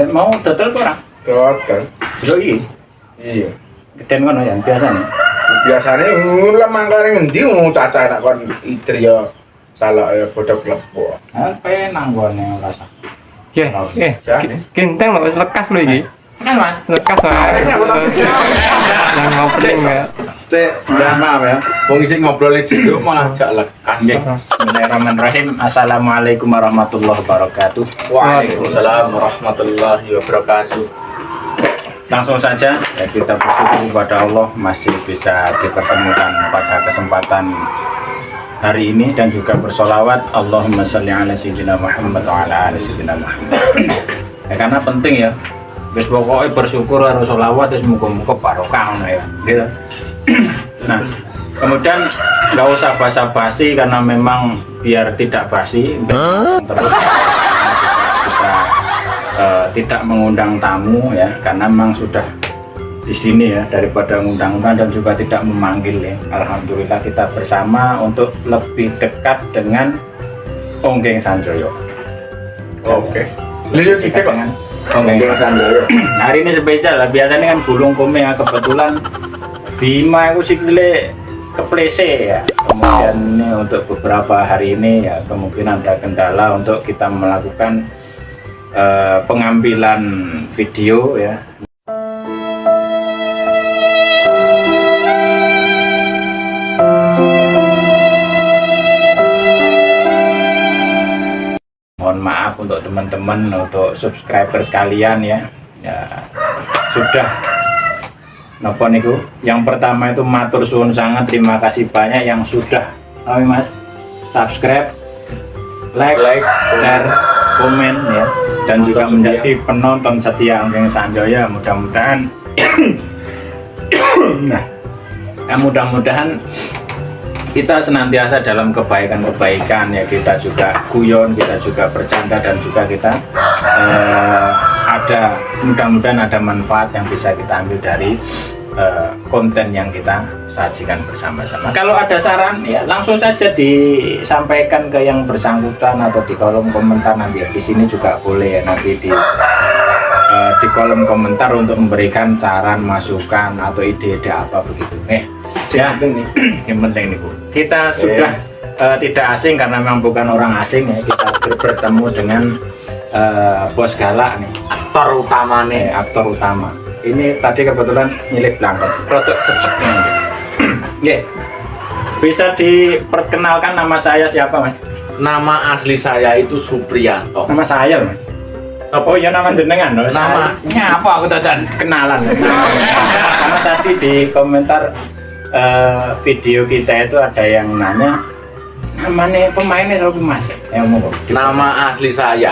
Mau total kurang? Total. Jero iki. Iya. Geden ngono ya biasanya. Biasanya lah mangkane ngendi cacah nak kon itri ya salah ya bodok lepo. Penang gone rasa. Genteng lho wis lekas lho iki. Kan Mas. Lekas Mas. Yang ngobrol ya. Maaf ya. Wong isih ngobrol iki malah jak lekas. Bismillahirrahmanirrahim. Assalamualaikum warahmatullahi wabarakatuh. Waalaikumsalam warahmatullahi wabarakatuh. Langsung saja ya, kita bersyukur kepada Allah masih bisa dipertemukan pada kesempatan hari ini dan juga bersolawat Allahumma sholli ala sayyidina Muhammad wa ala ali sayyidina Muhammad. Ya, karena penting ya. Wis pokoknya bersyukur harus sholawat terus muga-muga barokah ya. Gitu. Nah, kemudian nggak usah basa-basi karena memang biar tidak basi terus kita tidak mengundang tamu ya karena memang sudah di sini ya daripada undang-undang dan juga tidak memanggil ya. Alhamdulillah kita bersama untuk lebih dekat dengan Onggeng Sanjoyo. Oke. Lihat kita dengan Onggeng Sanjoyo. Hari ini spesial lah, biasanya kan gulung kome ya, kebetulan Bima itu sikile keplese ya. Kemudian ini untuk beberapa hari ini ya kemungkinan ada kendala untuk kita melakukan pengambilan video ya. Mohon maaf untuk teman-teman, untuk subscriber sekalian ya. Ya sudah. Napa niku? Yang pertama itu matur suwun sangat, terima kasih banyak yang sudah Mas subscribe, like, share, komen ya, dan juga menjadi penonton setia Onggeng Sanjoyo. Mudah-mudahan nah, mudah-mudahan kita senantiasa dalam kebaikan-kebaikan ya, kita juga guyon, kita juga bercanda, dan juga kita ada mudah-mudahan ada manfaat yang bisa kita ambil dari konten yang kita sajikan bersama-sama. Kalau ada saran ya langsung saja disampaikan ke yang bersangkutan atau di kolom komentar nanti ya. Di sini juga boleh ya, nanti di kolom komentar untuk memberikan saran, masukan atau ide-ide apa begitu. Ya yang penting nih Bu, kita sudah tidak asing karena memang bukan orang asing ya, kita bertemu dengan bos galak nih, aktor utama nih, aktor utama. Ini tadi kebetulan nyelip belangkon, produk seseknya. Nggih. Bisa diperkenalkan nama saya siapa, Mas? Nama asli saya itu Supriyanto. Nama saya, Mas. Oh ya nama jenengan, namanya apa aku dadan kenalan. Karena tadi di komentar video kita itu ada yang nanya namanya pemainnya siapa, Mas? Nama asli saya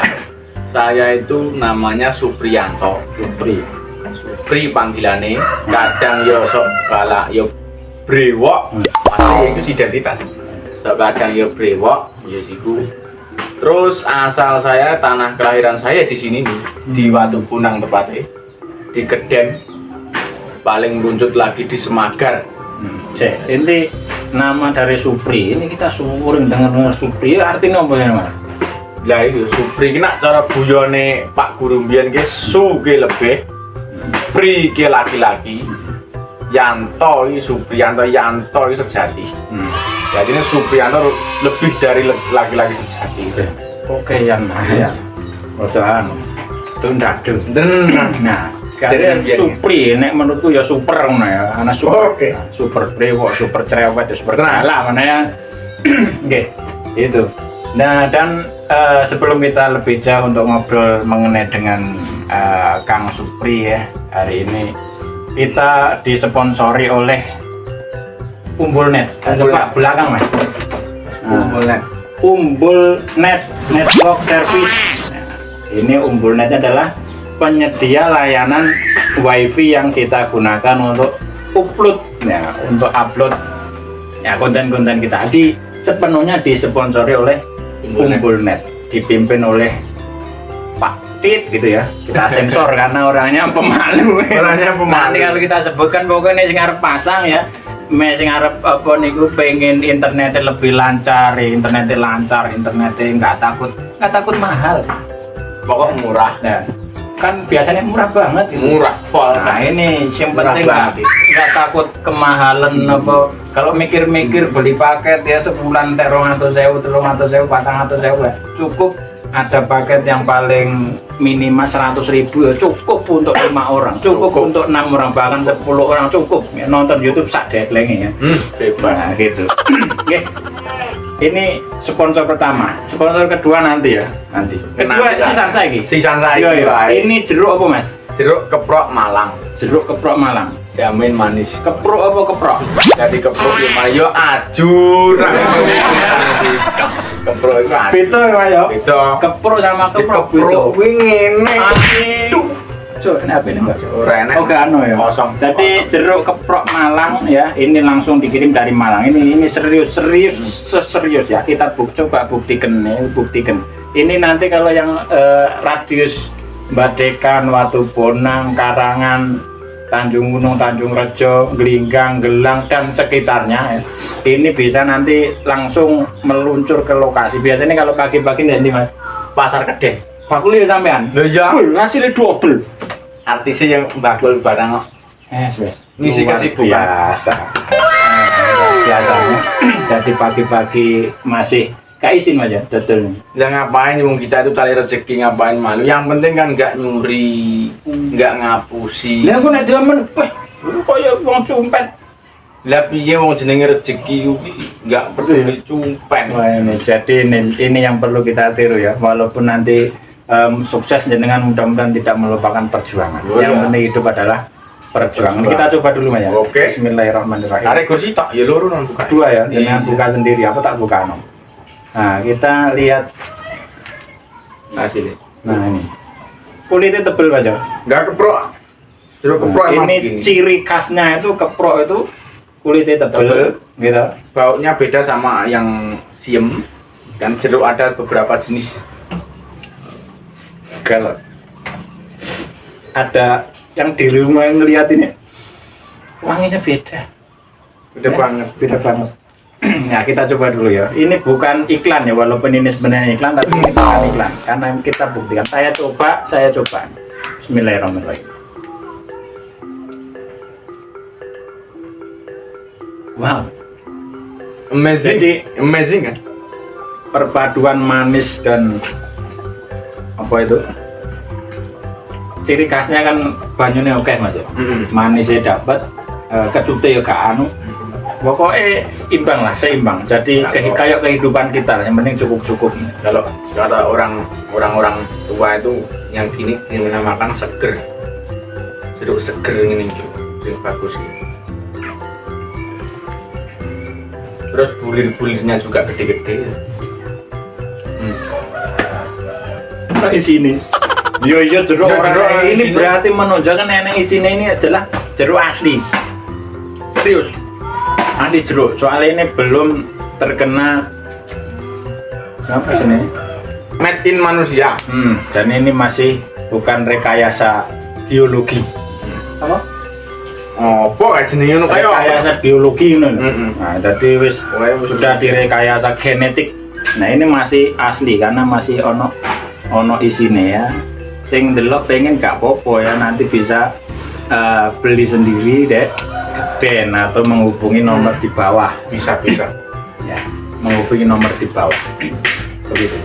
itu namanya Supriyanto. Supri panggilannya, kadang yo sok galak yo brewok, itu identitas. Kadang yo brewok, yo siku. Terus asal saya, tanah kelahiran saya di sini nih, di Watu Punang tepatnya, di Geden. Paling meruncut lagi di Semagar. Ini nama dari Supri. Ini kita sering dengar Supri. Artinya apa ya, Mas? Lah itu Supri kena cara buyone Pak Guru mbiyen ki su ki lebih, Pri ki laki-laki, Yanto iki Supriyanto, Yanto iki sejati. Jadi ini Supriyanto lebih dari laki-laki sejati. Oke ya. Bodohan. Tundadul. Nah, jadi Supri nek menurutku ya super ngono ya. Ana super. Oke. Super brewok, super cerewet, super galak mana ya. Nggih. Itu. Nah, dan sebelum kita lebih jauh untuk ngobrol mengenai dengan Kang Supri ya, hari ini kita disponsori oleh Umbulnet. Coba belakang, Mas. Umbulnet. Umbulnet Network Service. Nah, ini Umbulnet adalah penyedia layanan WiFi yang kita gunakan untuk upload ya, untuk upload ya konten-konten kita. Sepenuhnya disponsori oleh Umbulnet, dipimpin oleh Pak Tit gitu ya. Kita sensor karena orangnya pemalu. Nanti kalau kita sebutkan pokoknya sing arep pasang ya, sing arep apa niku pengen internetnya lebih lancar, internetnya nggak takut mahal. Pokok murah. Nah, kan biasanya murah banget gitu. Murah, full. Nah ini yang Murah penting banget. nggak takut kemahalan apa. Kalau mikir-mikir beli paket ya sebulan teh 200.000, 300.000, 400.000 ya cukup. Ada paket yang paling minimal 100.000 ya cukup untuk 5 orang, cukup untuk 6 orang, bahkan 10 orang cukup ya, nonton YouTube sak deklengnya ya. Bebas. Nah gitu. Oke. Ini sponsor pertama, sponsor kedua nanti ya. Nanti. Kedua sisan saiki. Sisan saya. Iya. Ini jeruk apa Mas? Jeruk keprok Malang. Jeruk keprok Malang. Jamin manis. Keprok apa keprok? Jadi keprok yo mayo ajur. Keprok itu ajur. Beda ya Mas ya. Beda. Keprok sama keprok beda. Keprok kuwi ngene. Aduh. Cuk, ini apa ini Mbak? Ora enak. Oh, gak anu ya. Kosong. Jadi jeruk keprok Malang ya, ini langsung dikirim dari Malang. Ini serius serius ya. Kita coba buktikan ya, buktikan. Ini nanti kalau yang radius Badekan, Watu Bonang, Karangan, Tanjung Gunung, Tanjung Rejo, Gelinggang, Gelang dan sekitarnya ya. Ini bisa nanti langsung meluncur ke lokasi. Biasanya kalau pagi-pagi nanti Mas, Pasar Kedeng. bakul ya sampean. Lho ya. Hasilnya double. Artisnya yang bakul barang kok. Ngisi Luar kesibukan. biasa. Biasanya jadi pagi-pagi masih kaisin aja betul. Ya ngapain wong kita itu cari rezeki ngapain malu. Yang penting kan nggak nyuri, nggak ngapusi. Lah aku nek demen, weh, koyo wong cumpet. Lah piye wong jenenge rezeki kuwi nggak peduli cumpen. Wah ini jadi ini yang perlu kita tiru ya. Walaupun nanti sukses jenengan mudah-mudahan tidak melupakan perjuangan. Oh, yang iya. penting hidup adalah perjuangan. Perjuangan. Kita coba dulu Mas ya. Oke. Bismillahirrahmanirrahim. Tarik kursi tak ya loro nang buka. Dua ya, dengan Iya. buka sendiri. Apa tak buka no? Nah kita lihat. Nah sini. Nah ini kulitnya tebel aja. Nggak keprok. Jeruk keprok emang Ini begini. ciri khasnya itu keprok itu kulitnya tebel, gitu. Baunya beda sama yang siem. Kan jeruk ada beberapa jenis. Kalau ada yang di rumah yang ngeliat ini, wanginya beda. Beda banget. Beda banget. Nah kita coba dulu ya. Ini bukan iklan ya, walaupun ini sebenarnya iklan, tapi ini bukan iklan. Karena kita buktikan. Saya coba. Bismillahirrahmanirrahim. Wow. Amazing. Jadi, amazing kan? perpaduan manis dan apa itu? Ciri khasnya kan banyunya oke Mas ya. Manisnya dapat, kecutnya ya gak anu. Pokoknya imbang lah, seimbang. Jadi kayak kehidupan kita lah, yang penting cukup. Kalau orang-orang tua itu yang gini dinamakan seger. Jeruk seger ini yang bagus ini. Terus bulir-bulirnya juga gede-gede. Nah, isini. Yo jeruk Ya, orang jeruk ini isinya. berarti menunjukkan nenek isinya ini adalah jeruk asli. Serius. Asli jeruk. Soalnya ini belum terkena siapa sini? Made in manusia. Dan ini masih bukan rekayasa biologi. Apa? Apa kayak jenenge ngono kaya Rekayasa biologi ini. Mm-mm. Nah, jadi wis sudah direkayasa genetik. Nah, ini masih asli karena masih ono isine ya. Sing delok pengen gak popo ya, nanti bisa beli sendiri dek den atau menghubungi nomor di bawah. bisa. Ya, menghubungi nomor di bawah. Begitu.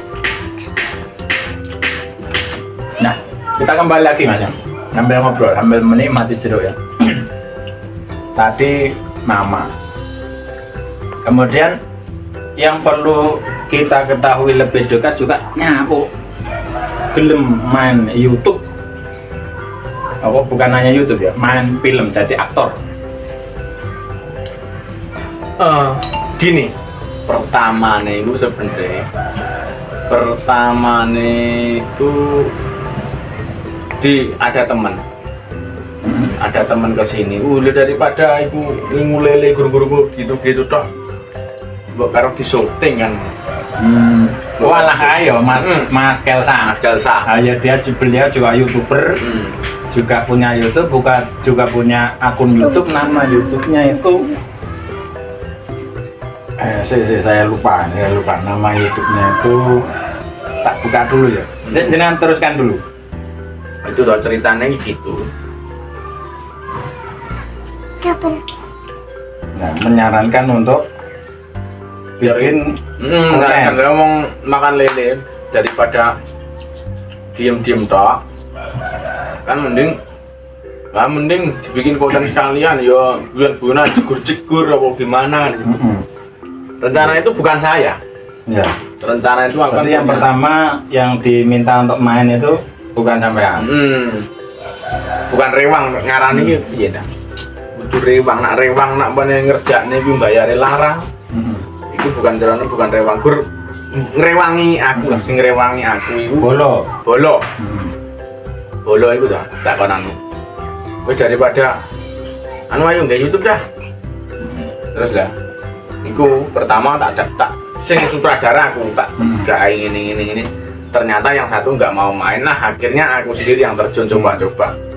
Nah, kita kembali lagi Mas ya. Sambil ngobrol, sambil menikmati jeruk ya. Tadi nama. Kemudian yang perlu kita ketahui lebih dekat juga nyapu gelem main YouTube. Oh, bukan hanya YouTube ya, main film jadi aktor. Gini, pertama nih itu sebenarnya ada teman kesini udah daripada ibu ngulele guru-guru gitu toh mbok karo di syuting kan. Walah ayo Mas Kelsa. Ayo beliau juga YouTuber, juga punya YouTube, juga punya akun YouTube. Nama YouTube-nya itu saya lupa nama YouTube-nya itu. Tak buka dulu ya. Jangan teruskan dulu. Itu toh ceritanya gitu. Nah, menyarankan untuk bikin Kan ngomong makan lele daripada diem tok. Kan mending dibikin konten sekalian ya bulan-bulan jegur-jegur apa gimana gitu. Rencana itu bukan saya. ya. Rencana itu akan Berarti yang pertama yang diminta untuk main itu bukan sampean. Bukan rewang ngarani iki piye dah. Kudu rewang nak bane ngerjakne kuwi mbayare larang. Itu bukan rewang gur ngrewangi aku lah sing ngrewangi aku iku bolo iku tak konan wis daripada ayo nggak YouTube dah terus lah iku pertama tak sing sutradara aku tak gawe ini ternyata yang satu nggak mau main lah akhirnya aku sendiri yang terjun coba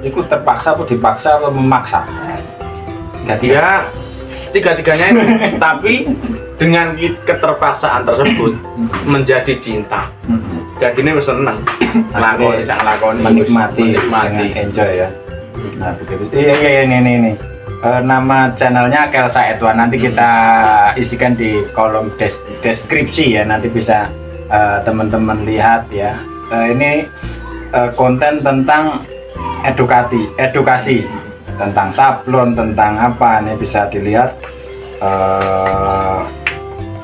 Itu terpaksa atau dipaksa atau memaksa? ya tiga-tiganya itu tapi dengan keterpaksaan tersebut menjadi cinta. Jadi ini seneng menikmati dengan enjoy ya. Nah begitu. Iya ini. Nama channelnya Kelsa Edwan, nanti kita isikan di kolom deskripsi ya, nanti bisa teman-teman lihat ya. Ini konten tentang edukasi tentang sablon, tentang apa, ini bisa dilihat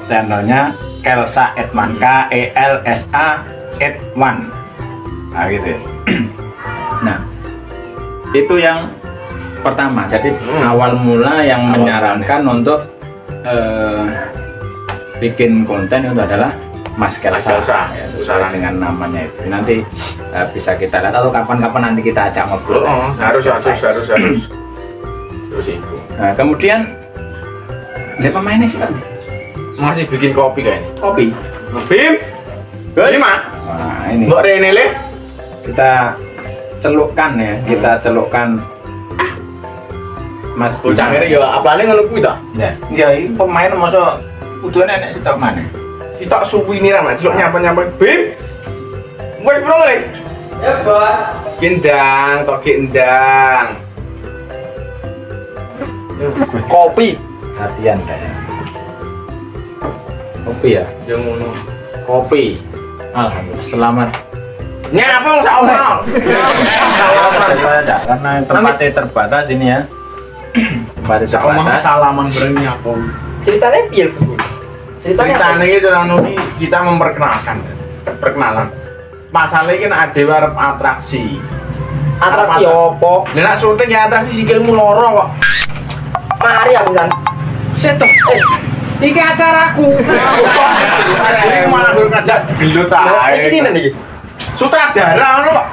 channelnya Kelsa Edwan, KELSA Edwan. Nah gitu ya. Nah itu yang pertama, jadi awal mula yang menyarankan untuk bikin konten itu adalah Mas Kelsa ya, sesuai dengan namanya itu. Nanti bisa kita lihat atau kapan-kapan nanti kita ajak ngobrol. Harus terus itu. Nah, kemudian lihat pemainnya sih kan masih bikin kopi kayaknya. kopi. Bim, Bima. Nah ini Mbok Rene le. kita celukkan ya, kita celukkan Mas Bocah ngene ya apane ngono kuwi ta? Ya ini pemain masa udune enek sitok mana? Sitok suwini ra mak celuk nyapa-nyapa. Bim. Wes bro le. Ya bos. Kendang, tok kendang. Kopi. Latihan kayaknya. Kopi ya? Yang ngono. Kopi. Alhamdulillah. Selamat. Nyapa wong sak omah. Karena tempatnya terbatas ini ya. Tempatnya Sak omah terbatas. salaman bareng nyapa. Ceritanya piye bos? Ceritanya gitu kita memperkenalkan. Perkenalan. Masalah ini ada warep atraksi. Atraksi opo? Lah nek syuting ya atraksi sikilmu loro kok. Mari aku san. Seto. Iki acaraku. Ini malah gue ngajak gelut ae. Iki sini niki. Sutradara ngono kok.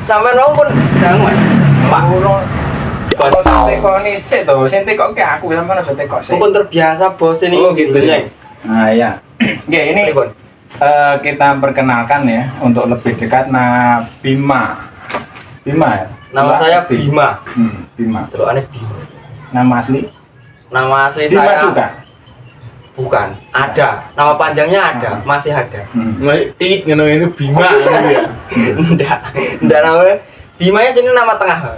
Sampeyan wong pun dangu. Pak. Kalau teko ini sih tuh, sing teko ke aku sama nasi teko sih. Pun terbiasa bos ini. Oh gitu ya. Nah ya. Oke ini Pripun? kita perkenalkan ya untuk lebih dekat. Nah Bima ya. Nama saya Bima. Bima. Celukane Bima. Nama asli? Nama asli Bima saya juga. bukan. Ada. Nama panjangnya ada, masih ada. Tit ngono ini Bima ngono ya. Enggak namanya. Bima ya sini nama tengah.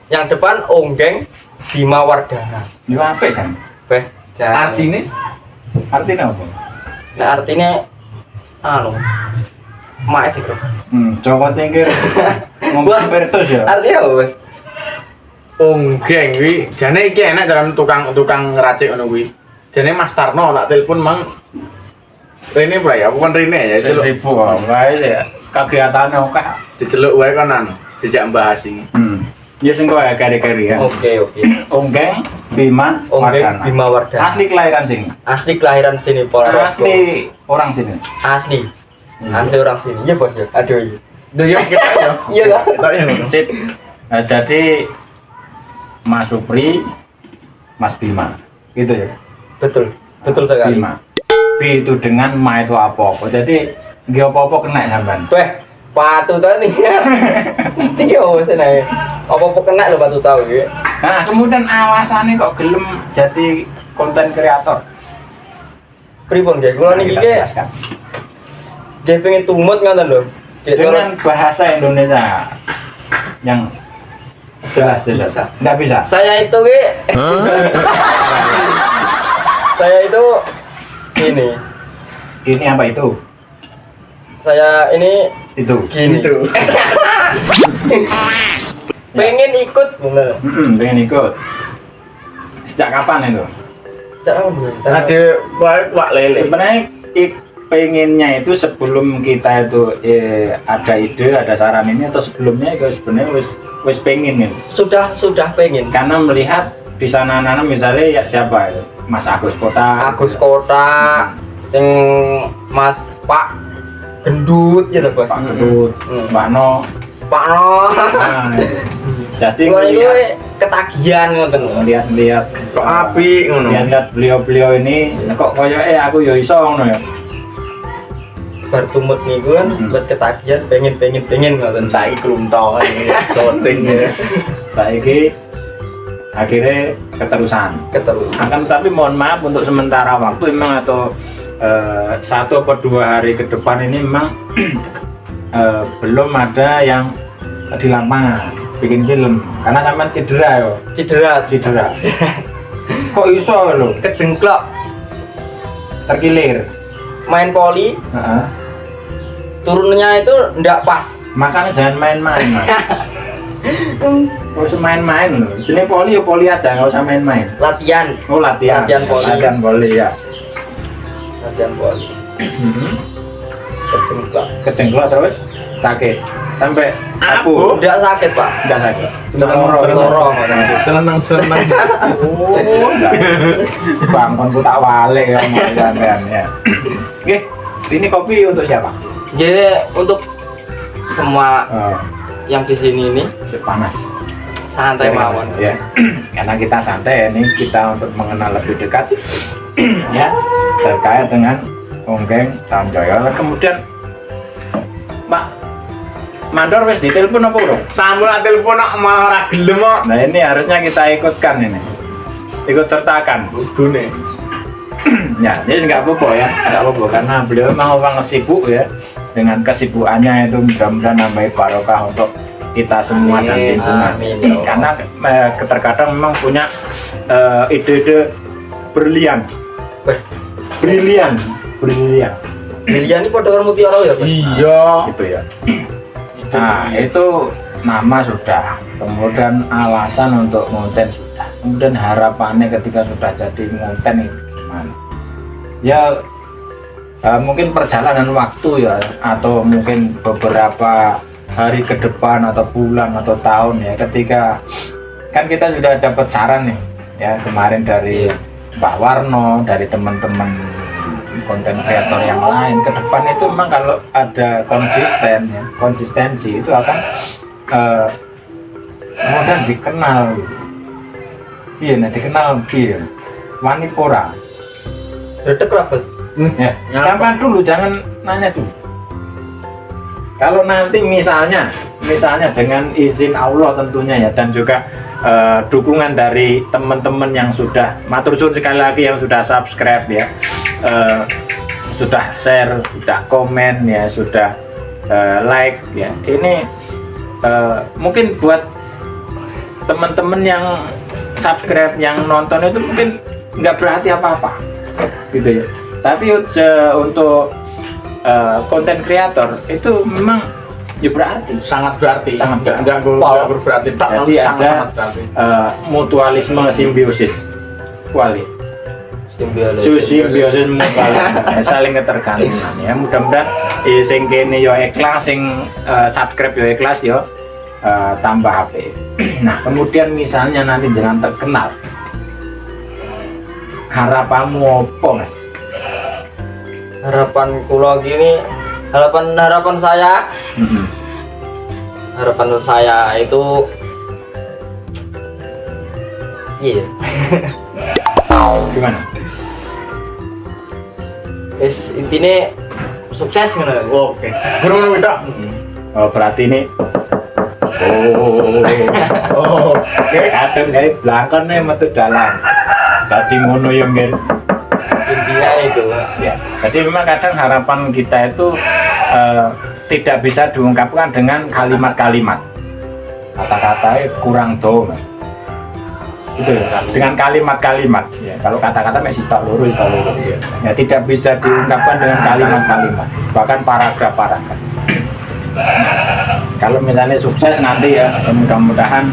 Yang depan Onggeng Bima Wardana. Itu apa sih? Beh, Artine Artinya apa? nah artinya anu. Mak sih, Bro. Coba tinggi ngomong virtus ya. Artinya apa, Bos? Onggeng kuwi jane iki enak dalam tukang ngeracik ngono kuwi. Jane Mas Tarno tak telepon mang Rene bro ya, bukan Rene ya, celuk Sibuk wae ya. Kegiatannya oke. diceluk wae konan, dijak bahas iki. Ya sing kowe kari-kari ya. Oke. Onggeng Bima Onggeng Wardana. Bima Wardana. Asli kelahiran sini. Asli kelahiran sini, Polres. Asli orang sini. Asli. Asli orang sini. Iya, Bos ya. Aduh iya. Yo kita ya. Iya kan? Kita ya ngono. Sip. Nah, jadi Mas Supri, Mas Bima. Gitu ya. Betul. Betul sekali. Bima. B itu dengan ma itu apa-apa. Jadi nggih apa-apa kena sampean. Beh, patu tau nih. Tiga Bos nih. Apa-apa kena lho patu tahu ya. Nah, kemudian alasannya kok gelem jadi konten kreator. Pripun nggih? Kula niki Kita nggih jelaskan. nggih pengen tumut ngoten lho. dengan bahasa Indonesia yang jelas. Nggak bisa. Saya itu saya itu Ini apa itu? saya ini Itu. gini. Pengen ikut bener. Pengen ikut. Sejak kapan itu? Ada Pak Lele. Sebenarnya pengennya itu sebelum kita itu ada ide, ada saran ini atau sebelumnya itu sebenarnya wis pengen gitu. Sudah pengen. Karena melihat di sana misalnya ya siapa itu? Mas Agus Kota. Sing Mas Pak Gendut ya Bos. Pak Gendut, Mbak No. Nah, jadi Kalau itu melihat ketagihan ngoten. lihat Kok api ngono. lihat beliau ini kok koyoke aku yo iso ngono ya. Bar tumut niku kan buat ketagihan pengen ngoten. Saiki kluntok ini syuting ya. Saiki akhirnya keterusan. Akan tapi mohon maaf untuk sementara waktu memang atau 1 atau 2 hari ke depan ini memang belum ada yang di lapangan bikin film karena sampean cedera. Kok iso lho? Kejengklok Terkilir. main poli, turunnya itu ndak pas. Makanya jangan main-main, Mas. Gak usah main-main loh. Jenis poli ya poli aja, nggak usah main-main. Latihan Latihan poli. Latihan poli ya. Latihan poli. Kejengklok terus sakit sampai aku Ndak sakit Pak. nggak sakit. Loro. Seneng. Oh, bangun ku tak wale ya sampean ya. Oke, ini kopi untuk siapa? Jadi untuk semua Oh, yang di sini ini panas. santai mawon. Ya. Karena kita santai ini kita untuk mengenal lebih dekat ya terkait dengan Onggeng Sanjaya. Kemudian Pak Mandor wis ditelepon apa bro? Sampun telepon kok malah ora gelem kok. Nah ini harusnya kita ikutkan ini, ikut sertakan. Kudune. Ya, jadi nggak apa-apa ya, nggak apa-apa karena beliau memang orang sibuk ya. Dengan kesibukannya itu mudah-mudahan nambah barokah untuk kita semua dan lingkungan. Amin. Karena terkadang memang punya ide-ide brilian. Brilian. Milian ini pada orang mutiara ya Pak? Iya. Gitu ya. Nah itu nama sudah, kemudian alasan untuk konten sudah, kemudian harapannya ketika sudah jadi konten itu gimana? Ya mungkin perjalanan waktu ya, atau mungkin beberapa hari ke depan atau bulan atau tahun ya, ketika kan kita sudah dapat saran nih ya kemarin dari Pak Warno, dari teman-teman konten kreator yang lain, ke depan itu memang kalau ada konsistensi itu akan kemudian dikenal. Iya, dikenal iya. Wanipora. Dedek rapet. Ya, sampai dulu jangan nanya dulu. Kalau nanti misalnya dengan izin Allah tentunya ya, dan juga dukungan dari teman-teman yang sudah matur suwun sekali lagi yang sudah subscribe ya, sudah share, sudah komen ya, sudah like ya. Ini mungkin buat teman-teman yang subscribe, yang nonton itu mungkin nggak berarti apa-apa gitu ya. Tapi untuk konten kreator itu memang ya berarti, Sangat berarti. Enggak berarti. Jadi ada mutualisme simbiosis kuali. Simbiosis mutualisme ya, saling ketergantungan ya. Mudah-mudahan di sing kene yo ikhlas, sing subscribe yo ikhlas yo tambah HP. Nah, kemudian misalnya nanti jangan terkenal, harapanmu apa, Mas? Harapan kula gini, harapan saya, harapan saya itu iya. Gimana? Intinya sukses ngono. Oke. Guru kita. Oh, berarti ini oke, kadang kayak belakang nih metu dalam. Tadi ngono yang Intinya itu. ya. Jadi memang kadang harapan kita itu tidak bisa diungkapkan dengan kalimat-kalimat. Kata-katanya kurang do. Itu ya, dengan kalimat-kalimat. Ya, kalau kata-kata masih tak lurus. Ya, tidak bisa diungkapkan dengan kalimat-kalimat, bahkan paragraf-paragraf. Kalau misalnya sukses nanti ya, mudah-mudahan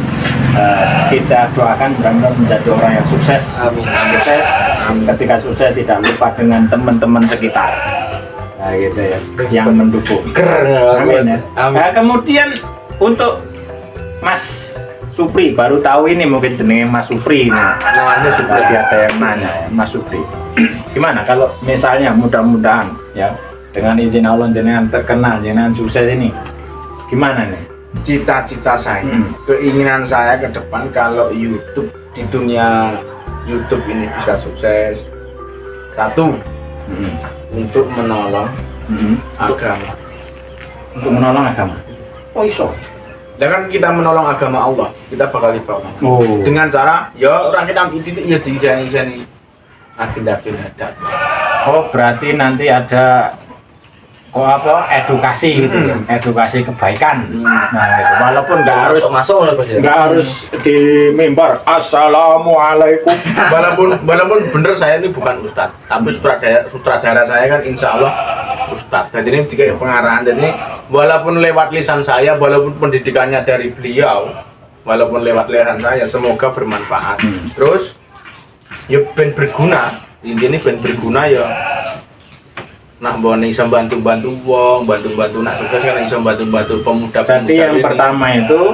kita doakan benar-benar menjadi orang yang sukses. Amin. Sukses. Ketika sukses tidak lupa dengan teman-teman sekitar. Nah, gitu ya, yang mendukung. Keren. Amin ya. Amin. Nah, kemudian untuk Mas Supri, baru tahu ini mungkin jenenge Mas Supri ini. Namanya sudah Tadi ada yang nanya ya, Mas Supri. Gimana kalau misalnya mudah-mudahan ya dengan izin Allah jenengan terkenal, jenengan sukses ini, gimana nih? Cita-cita saya, keinginan saya ke depan kalau YouTube di dunia YouTube ini bisa sukses. Satu, untuk menolong agama. Untuk menolong agama. Oh iso. Dengan kita menolong agama Allah, kita bakal dibawa. Oh. Dengan cara, ya orang kita itu ya di agenda-agenda dakwah. Oh berarti nanti ada edukasi gitu ya, edukasi kebaikan. Nah itu. Walaupun nggak harus masuk loh Mas ya. nggak harus di mimbar assalamualaikum. Walaupun bener saya ini bukan ustadz, tapi sutradara saya kan insya Allah ustadz. Jadi ini tiga pengarahan. Jadi walaupun lewat lisan saya, walaupun pendidikannya dari beliau, walaupun lewat lisan saya, semoga bermanfaat. Terus ya ben berguna. Intinya ben berguna ya. Nak bone iso bantu-bantu wong, bantu-bantu nak sukses kan iso bantu-bantu pemuda. Jadi yang pertama itu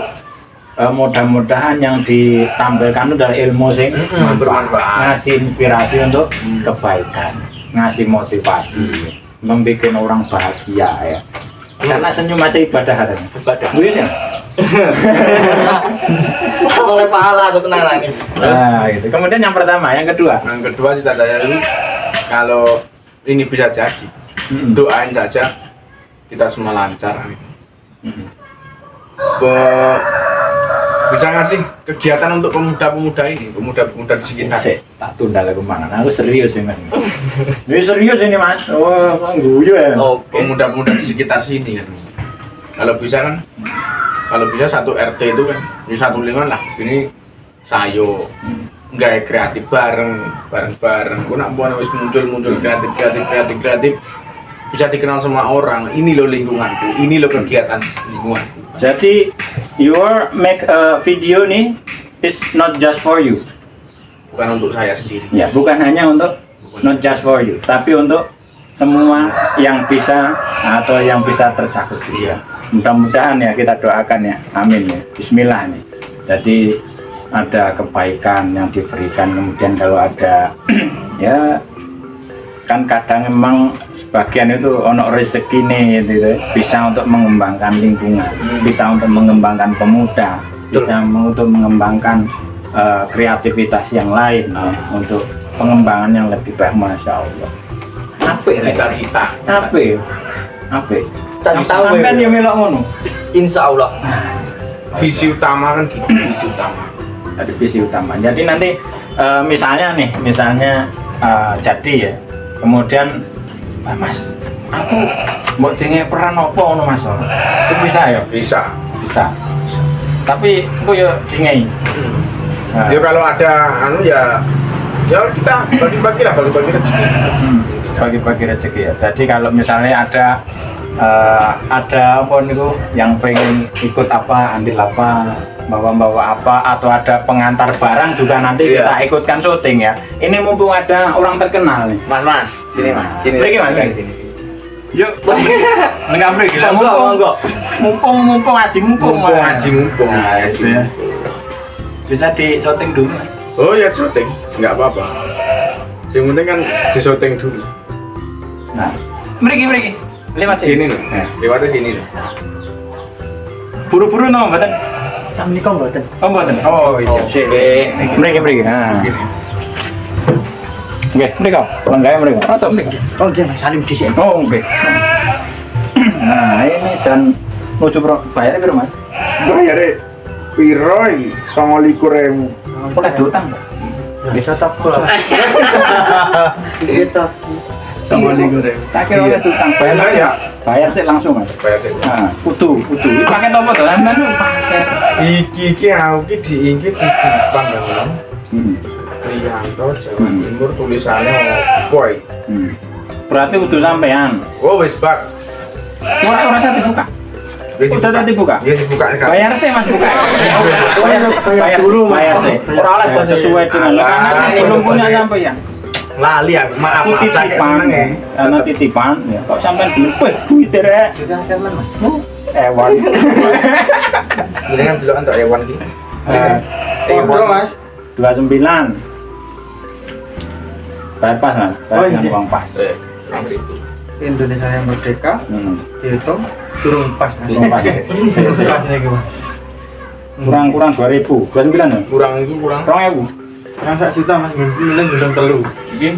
mudah-mudahan yang ditampilkan itu adalah ilmu sing bermanfaat, ngasih inspirasi untuk kebaikan, ngasih motivasi, membuat orang bahagia ya. Karena senyum aja ibadah katanya. ibadah. Wis ya. Oleh pahala aku tenang ini. Nah, gitu. Kemudian yang pertama, yang kedua. Yang kedua cita saya itu kalau ini bisa jadi, doain saja kita semua lancar. Bisa ngasih kegiatan untuk pemuda-pemuda ini, pemuda-pemuda di sekitar. Tak tunda lagi kemana? Aku serius ini. Ini serius ini mas. Oh, guyu ya. Pemuda-pemuda di sekitar sini kan. Kalau bisa kan, kalau bisa satu RT itu kan, di satu lingkungan lah. Ini sayo. Nggak kreatif bareng. Kau nak buat wis muncul kreatif bisa dikenal sama orang. Ini loh lingkunganku, ini loh kegiatan lingkunganku. Jadi your make a video nih is not just for you. Bukan untuk saya sendiri. Ya, bukan hanya untuk not just for you, tapi untuk semua yang bisa atau yang bisa tercakup. Iya. Mudah-mudahan ya kita doakan ya. Amin ya. Bismillah nih. Jadi ada kebaikan yang diberikan, kemudian kalau ada ya kan kadang memang sebagian itu ono rezeki nih gitu, bisa untuk mengembangkan lingkungan, bisa untuk mengembangkan pemuda, bisa untuk mengembangkan kreativitas yang lain ya, untuk pengembangan yang lebih baik. Masya Allah. Apik Cita-cita. Apik. Tadi tahu Sampean ya melok ngono. Insya Allah. Visi utama kan gitu, visi utama. Ada visi utama. Jadi nanti misalnya jadi ya, kemudian Mas, aku mau tinggal peran apa ngono Mas? Itu bisa ya? Bisa. Tapi aku ya tinggal. Ya kalau ada ya kita bagi-bagi rezeki. Bagi-bagi rezeki ya. Jadi kalau misalnya ada apa niku yang pengen ikut apa, andil apa, bawa apa, atau ada pengantar barang juga nanti kita ikutkan syuting ya. Ini mumpung ada orang terkenal nih. Mas, sini mas, sini. Pergi mas, sini. Yuk, enggak pergi lah. Mumpung aji mumpung. Nah, itu ya. Bisa di syuting dulu. Oh ya syuting, nggak apa-apa. Yang penting kan di syuting dulu. Nah, pergi. Lewat sini loh. Lewatnya sini loh. Buru-buru no, mboten. Assalamualaikum mboten. Oh, mboten. Oh, iya. Sini. Mriki. Nah. Oke, mriki. Langgae mriki. Atau mriki. Oh, nggih Mas, salim dhisik. Oh, oke. Nah, ini jan nuju bayarnya piro, Mas? Bayarnya piro iki? 29.000. Boleh diutang. Bisa tak pula. Kita Tak kira oleh utang bayar ya. bayar sih langsung aja. Bayar sih. Nah, kudu. Ini paket apa tuh? Sampean lu paket. Iki aku ki diingkit titipan Bang. Hmm. Priyanto Jawa Timur tulisannya boy. Berarti kudu sampean. Oh wis bak. Ora usah dibuka. Udah tadi buka. Iya dibuka kan. Bayar sih Mas buka. Bayar dulu. Bayar sih. Ora oleh sesuai dengan karena belum punya sampean. Lali aku maaf Ini titipan, karena titipan, ya. Kok sampean belum duit rek? Ewan. Jangan dulu untuk hewan iki. Kode Mas. 29. Bayar pas Mas. Bayar dengan uang pas. Indonesia yang merdeka dihitung turun pas Mas. Turun pas. Pas lagi Mas. Kurang 2000. 29 ya? Kurang itu kurang. 2000. Yang 1 juta Mas, mending belum telu. Iki.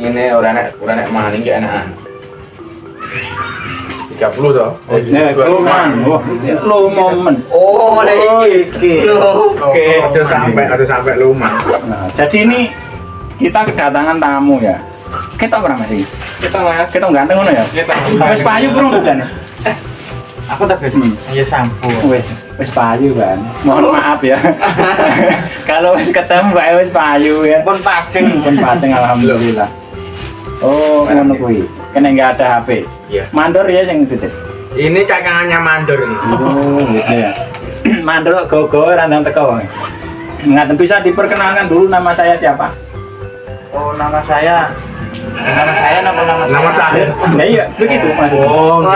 Ini ora nek maning ki enakan. 30 toh. Luman. Wah, lu momen. Oh, iki. Oke. Aja sampai luman. Nah, jadi ini kita kedatangan tamu ya. Kita berapa Mas iki? Kita ganteng ngono ya? Wis payu burung jane. Aku tak guys. Iya sampo. Wis payu kan. Mohon maaf ya. Kalau wis ketemu bae wis payu ya. Pun pajeng. Alhamdulillah. Oh, ngono kuwi. Kene enggak ada HP. Iya. Mandor ya sing titip. Ini kakangannya mandor ini. Oh, gitu ya. Mandor go-go randang teko. Ngaten bisa diperkenalkan dulu nama saya siapa? Oh, nama saya nama saya. Nama saya. Nah, iya, begitu maksudnya. Oh,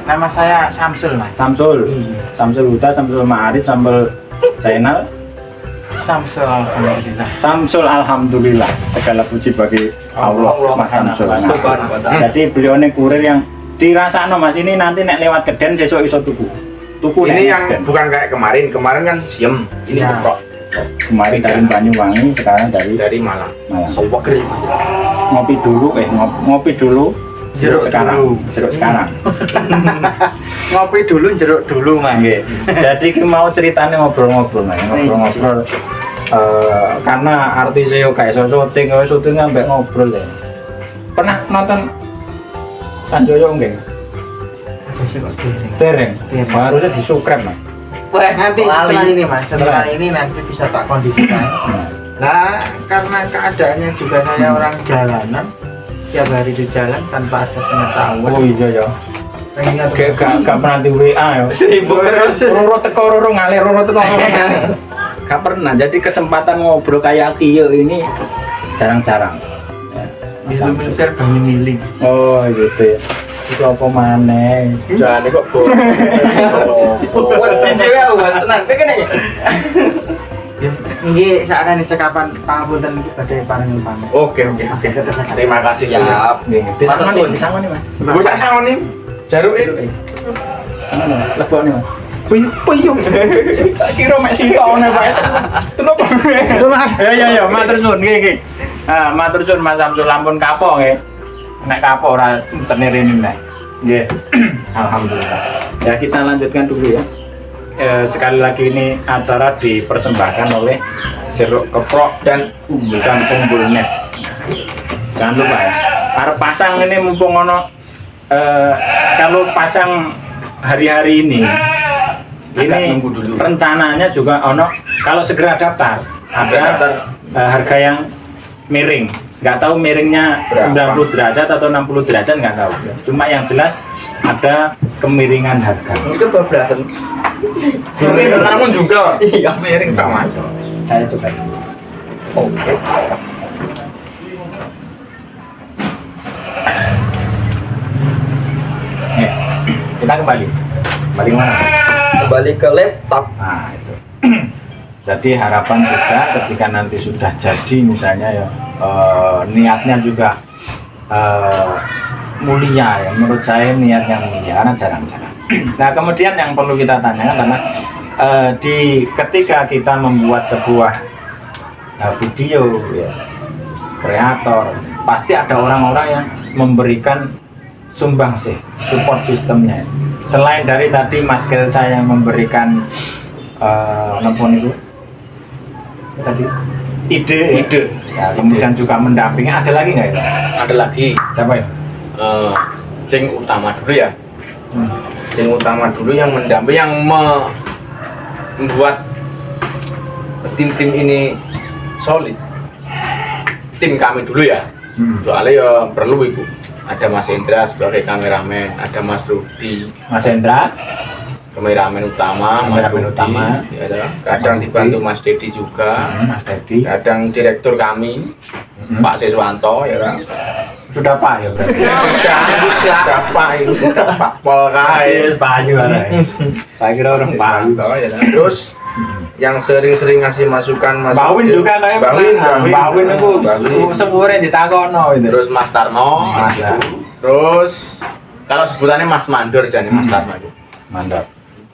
nama saya Samsul Mas. Samsul. Samsul Huta, Samsul Ma'arif, Samsul Zainal. Samsul alhamdulillah. Samsul alhamdulillah. Segala puji bagi Allah Mas Samsul. Jadi beliau ini kurir yang dirasakno Mas, ini nanti nek lewat Keden sesuk iso tuku. Tuku Ini nek yang Keden. bukan kayak kemarin. Kemarin kan siem. Ini Ya. keprok Kemarin dari Banyuwangi, sekarang dari dari Malang. Malang. Sopo krim. Ngopi dulu, ngopi dulu. Jeruk sekarang. Jeruk sekarang. Ngopi dulu, jeruk dulu Mas. Nggih. Jadi ki mau ceritanya ngobrol-ngobrol Mas, ngobrol-ngobrol. Karena artisnya yo kayak syuting sampai ngobrol ya. Pernah nonton Sanjoyo nggih? Ada sih kok dereng. Tereng. Tereng. Harusnya di-subscribe Mas. Nanti setelah ini Mas, setelah ini nanti bisa tak kondisikan. Nah, karena keadaannya juga saya orang jalanan, tiap hari di jalan tanpa ada pengetahuan. Oh iya ya. Pengen Gak pernah di WA ya. sibuk terus. Roro teko roro ngalir roro teko roro ngalir. Gak pernah. Jadi kesempatan ngobrol kayak Kiyo ini jarang-jarang. Belum share banyak miling. Oh gitu ya. Itu apa maneh? Jangan kok Wedi dhewe aku Mas, tenang. Kene iki. Nggih, sakjane cekapan pangapunten iki badhe paring pamit. Oke. Terima kasih ya. Nggih, disangoni Mas. Wis tak sangoni. Jaruk ini. Sangono, lebokne Mas. Puyuh. Kira mek sitone Pak. Kenapa? Ya, matur suwun nggih. Matur suwun Mas Samsul lampun kapok nggih. Nek kapok ora tenirene nek. Nggih. Alhamdulillah. Ya kita lanjutkan dulu ya. Sekali lagi ini acara dipersembahkan oleh Jeruk Keprok dan Umbul Net. Jangan lupa ya. Arep pasang ini mumpung ono kalau pasang hari-hari ini nunggu dulu. rencananya juga ono kalau segera daftar ada harga yang miring. Nggak tahu miringnya Berapa? 90 derajat atau 60 derajat nggak tahu. Cuma yang jelas ada kemiringan harga. Itu bablasan. Miring namun juga. Iya, miring Pak Mas. Saya coba. Oke. Nih, kita kembali. Kembali mana? Kembali ke laptop. Nah itu. Jadi harapan kita ketika nanti sudah jadi misalnya ya niatnya juga mulia ya. Menurut saya niat yang mulia karena jarang-jarang. Nah kemudian yang perlu kita tanyakan adalah ketika kita membuat sebuah video ya, kreator pasti ada orang-orang yang memberikan sumbangsih support sistemnya. Selain dari tadi Mas Kelsa yang memberikan nelpon itu tadi ide. Ya, kemudian juga mendampingi. Ada lagi nggak itu? Ada lagi. Siapa ya? Sing utama dulu ya. Sing utama dulu yang mendampingi, yang membuat tim ini solid. Tim kami dulu ya. Soalnya ya perlu itu. Ada Mas Hendra sebagai kameramen, ada Mas Rudi. Mas Hendra, Kameramen utama, Mas Kameramen Rudi, utama. ya, kadang dibantu Mas Dedi juga, Mas Dedi. kadang direktur kami, Pak Siswanto, ya kan. Sudah Pak ya berarti. Sudah Pak itu, sudah Pak Polkai. Pak juga. Saya kira orang Pak. Siswanto, ya kan. Terus yang sering-sering ngasih masukan Mas Bawin Rudi. juga kayak Bawin itu sepure ditakono itu. Terus Mas Tarno, Mas, ya. terus kalau sebutannya Mas Mandor jadi Mas Tarno itu. Mantap.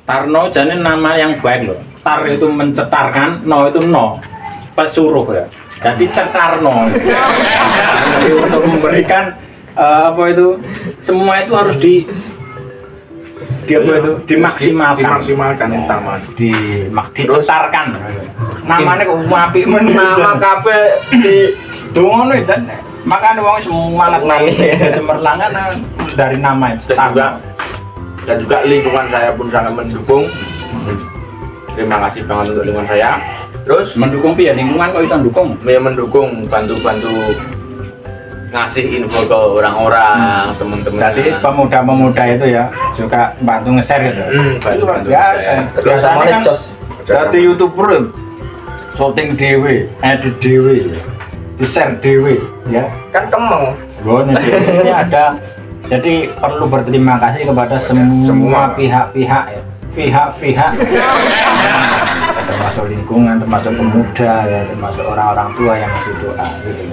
Tarno jadi nama yang baik loh. Tar itu mencetarkan, no itu no. Pesuruh ya. Jadi cetarno. Jadi untuk memberikan apa itu semua itu harus dimaksimalkan utama. dicetarkan. Namanya kok apik men Nama kabeh di ngono jan. Makane wong semangat nami cemerlangan dari nama itu. Dan juga lingkungan saya pun sangat mendukung. Terima kasih banget untuk lingkungan saya. Terus Mendukung piye lingkungan kok iso ndukung? ya mendukung, bantu-bantu ngasih info ke orang-orang, teman-teman. Jadi pemuda-pemuda itu ya juga bantu nge-share gitu. Bantu-bantu biasa. saya. Biasanya kan jadi YouTuber syuting dewe, edit dewe, di-share dewe ya. Kan kemeng. Ini ada. Jadi perlu berterima kasih kepada semua pihak-pihak ya. Pihak-pihak termasuk lingkungan, termasuk pemuda ya, termasuk orang-orang tua yang masih doa gitu.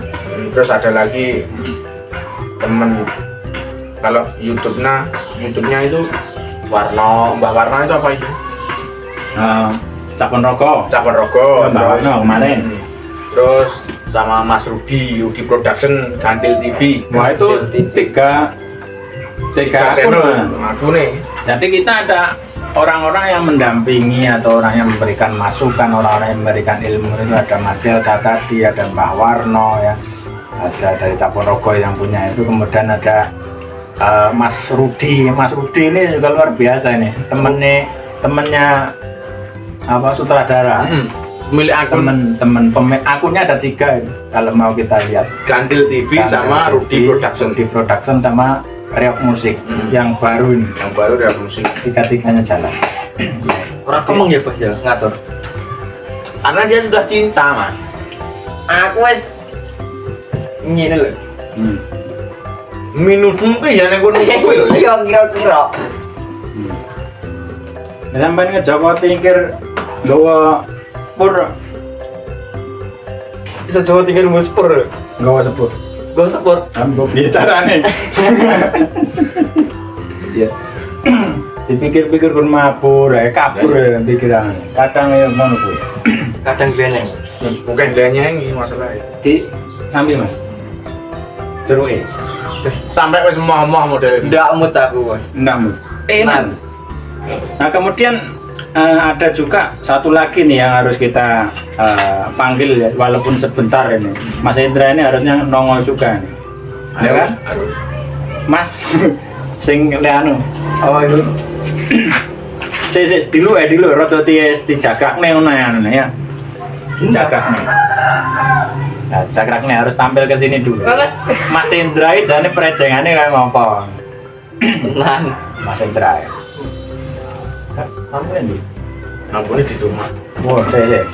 Terus ada lagi temen, kalau YouTube-nya itu Mbah Warno itu apa itu? Capon rokok. Capon Rogo. Mbah Warno kemarin. Terus sama Mas Rudi Production, Gantil TV. Wah itu tiga channel akun. aku nih. Jadi kita ada orang-orang yang mendampingi atau orang yang memberikan masukan, orang-orang yang memberikan ilmu itu ada Mas Delca tadi, ada Mbah Warno ya, ada dari Caporogo yang punya itu, kemudian ada Mas Rudi. Mas Rudi ini juga luar biasa ini, temennya apa sutradara. Milik akun Temen akunnya ada 3 ini, kalau mau kita lihat. Gantil TV sama Rudi Production sama Reok Musik yang baru ini. Yang baru dari musik. Tiga-tiganya jalan. Orang kemeng ya Bos ya ngatur. Karena dia sudah cinta, Mas. Aku wes ngene lho. Minusmu ki ya nek kono kuwi lho. Iya kira-kira. Sampai ngejoko tingkir gawa pur, Bisa Jawa tinggal muspur. gawa sepur. Gue sepur. Ambo bicara nih. Iya. Dipikir-pikir kur mabur, kapur ya pikiran. Kadang ya ngono kuwi. Kadang gleneng. Bukan dia nyanyi masalahnya. Di sambil Mas. Ceruke. Sampai wis moh-moh model. Ndak mut aku Bos. Enam. Enan. Nah, kemudian ada juga satu lagi nih yang harus kita panggil ya, walaupun sebentar ini. Mas Hendra ini harusnya nongol juga nih. Ya kan? Harus. Mas sing anu. Oh itu. Sik dulu rada dijagakne ngono ya. Dijagakne. Nah, jagakne harus tampil ke sini dulu. Mas Hendra iki jane prejengane kayak ngopo. Nan. Mas Hendra. Lampunya di? Lampunya di rumah. Oh,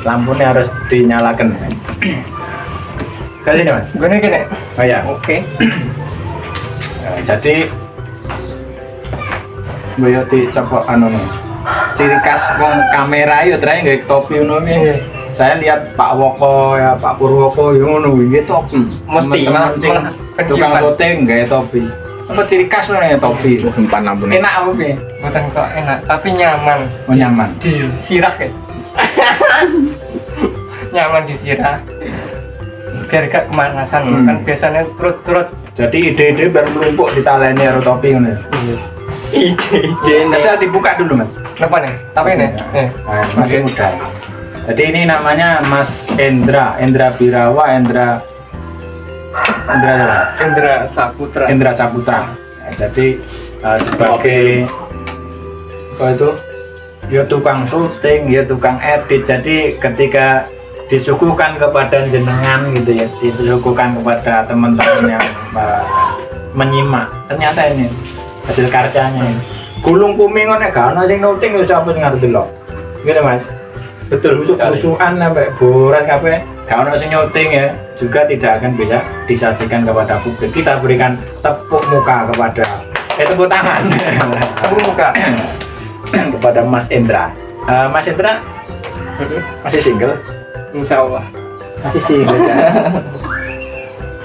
lampunya harus dinyalakan. Ke sini Mas. Gini. Oh ya. Oke. Jadi Boyoti coba anu nih. Ciri khas wong kamera yo trae nggak topi ngono iki. Saya lihat Pak Woko ya, Pak Purwoko yo ngono nggih topi. Mesti teman sing tukang syuting nggak topi. Apa ciri khas nih topi? Umpan lampunya. Enak apa piye? Bukan kok enak, tapi nyaman. Oh, nyaman. Disirah ya. Nyaman disirah. Biar gak kemanasan kan biasanya turut. Jadi ide-ide baru melumpuk di talene karo topi ngono. Ide. Nanti dibuka dulu Mas. Kenapa nih? Tapi nih. Masih muda. Jadi ini namanya Mas Endra Birawa, Endra siapa? Saputra. Endra Saputra. Ya, jadi sebagai apa itu? Ya tukang syuting, ya tukang edit. Jadi ketika disuguhkan kepada jenengan gitu ya, disuguhkan kepada teman-teman yang menyimak, ternyata ini hasil karyanya. Gulung kuming nek gak ono sing nuting wis apa sing ngerti lho. Gitu Mas. Betul, musuhan sampai boras kabeh. Gak ono sing nyuting ya, juga tidak akan bisa disajikan kepada publik. Kita berikan tepuk muka kepada tepuk tangan. Tepuk muka kepada Mas Endra. Mas Endra masih single? Insya Allah. Masih single.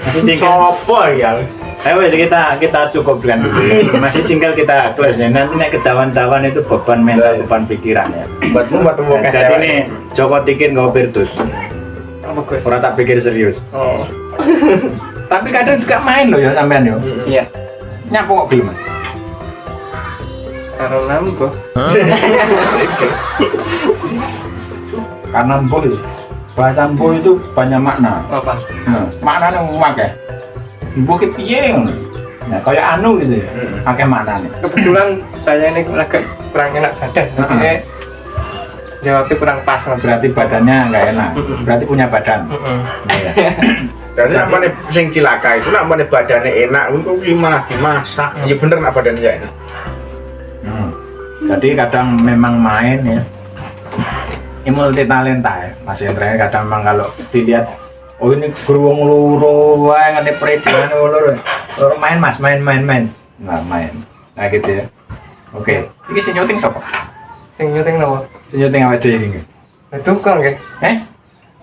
Masih single. Sopo ya? Ayo kita cukupkan dulu. Masih single kita close ya. Nanti nek ketahuan-tahuan itu beban mental, beban pikiran ya. Buatmu Nah, jadi ini Joko Tikin kau Virtus. Apa Gus? Orang tak pikir serius. Oh. Tapi kadang juga main loh ya sampean yo. Iya. Nyapu kok gelem. Karena mbuh. Karena mbuh itu. Bahasa mbuh itu banyak makna. Apa? Nah, maknanya akeh. Mbuh ki piye ngono. Nah, kayak anu gitu ya. Akeh maknanya. Kebetulan saya ini agak kurang enak badan. Jadi jawabnya kurang pas. Berarti badannya nggak enak. Berarti punya badan. Iya. Dan namanya sing cilaka itu namanya badannya enak, untuk gimana dimasak? Ya bener nak badannya ya enak. Jadi kadang memang main ya. Ini multi talenta ya. Mas Endra kadang memang kalau dilihat, oh ini beruang luru, wah ngerti perizinan luru. Main Mas, main. Nah main. Nah gitu ya. Oke. Ini si nyuting siapa? Sing nyuting nopo? Si nyuting apa deh ini? Tukang nggih.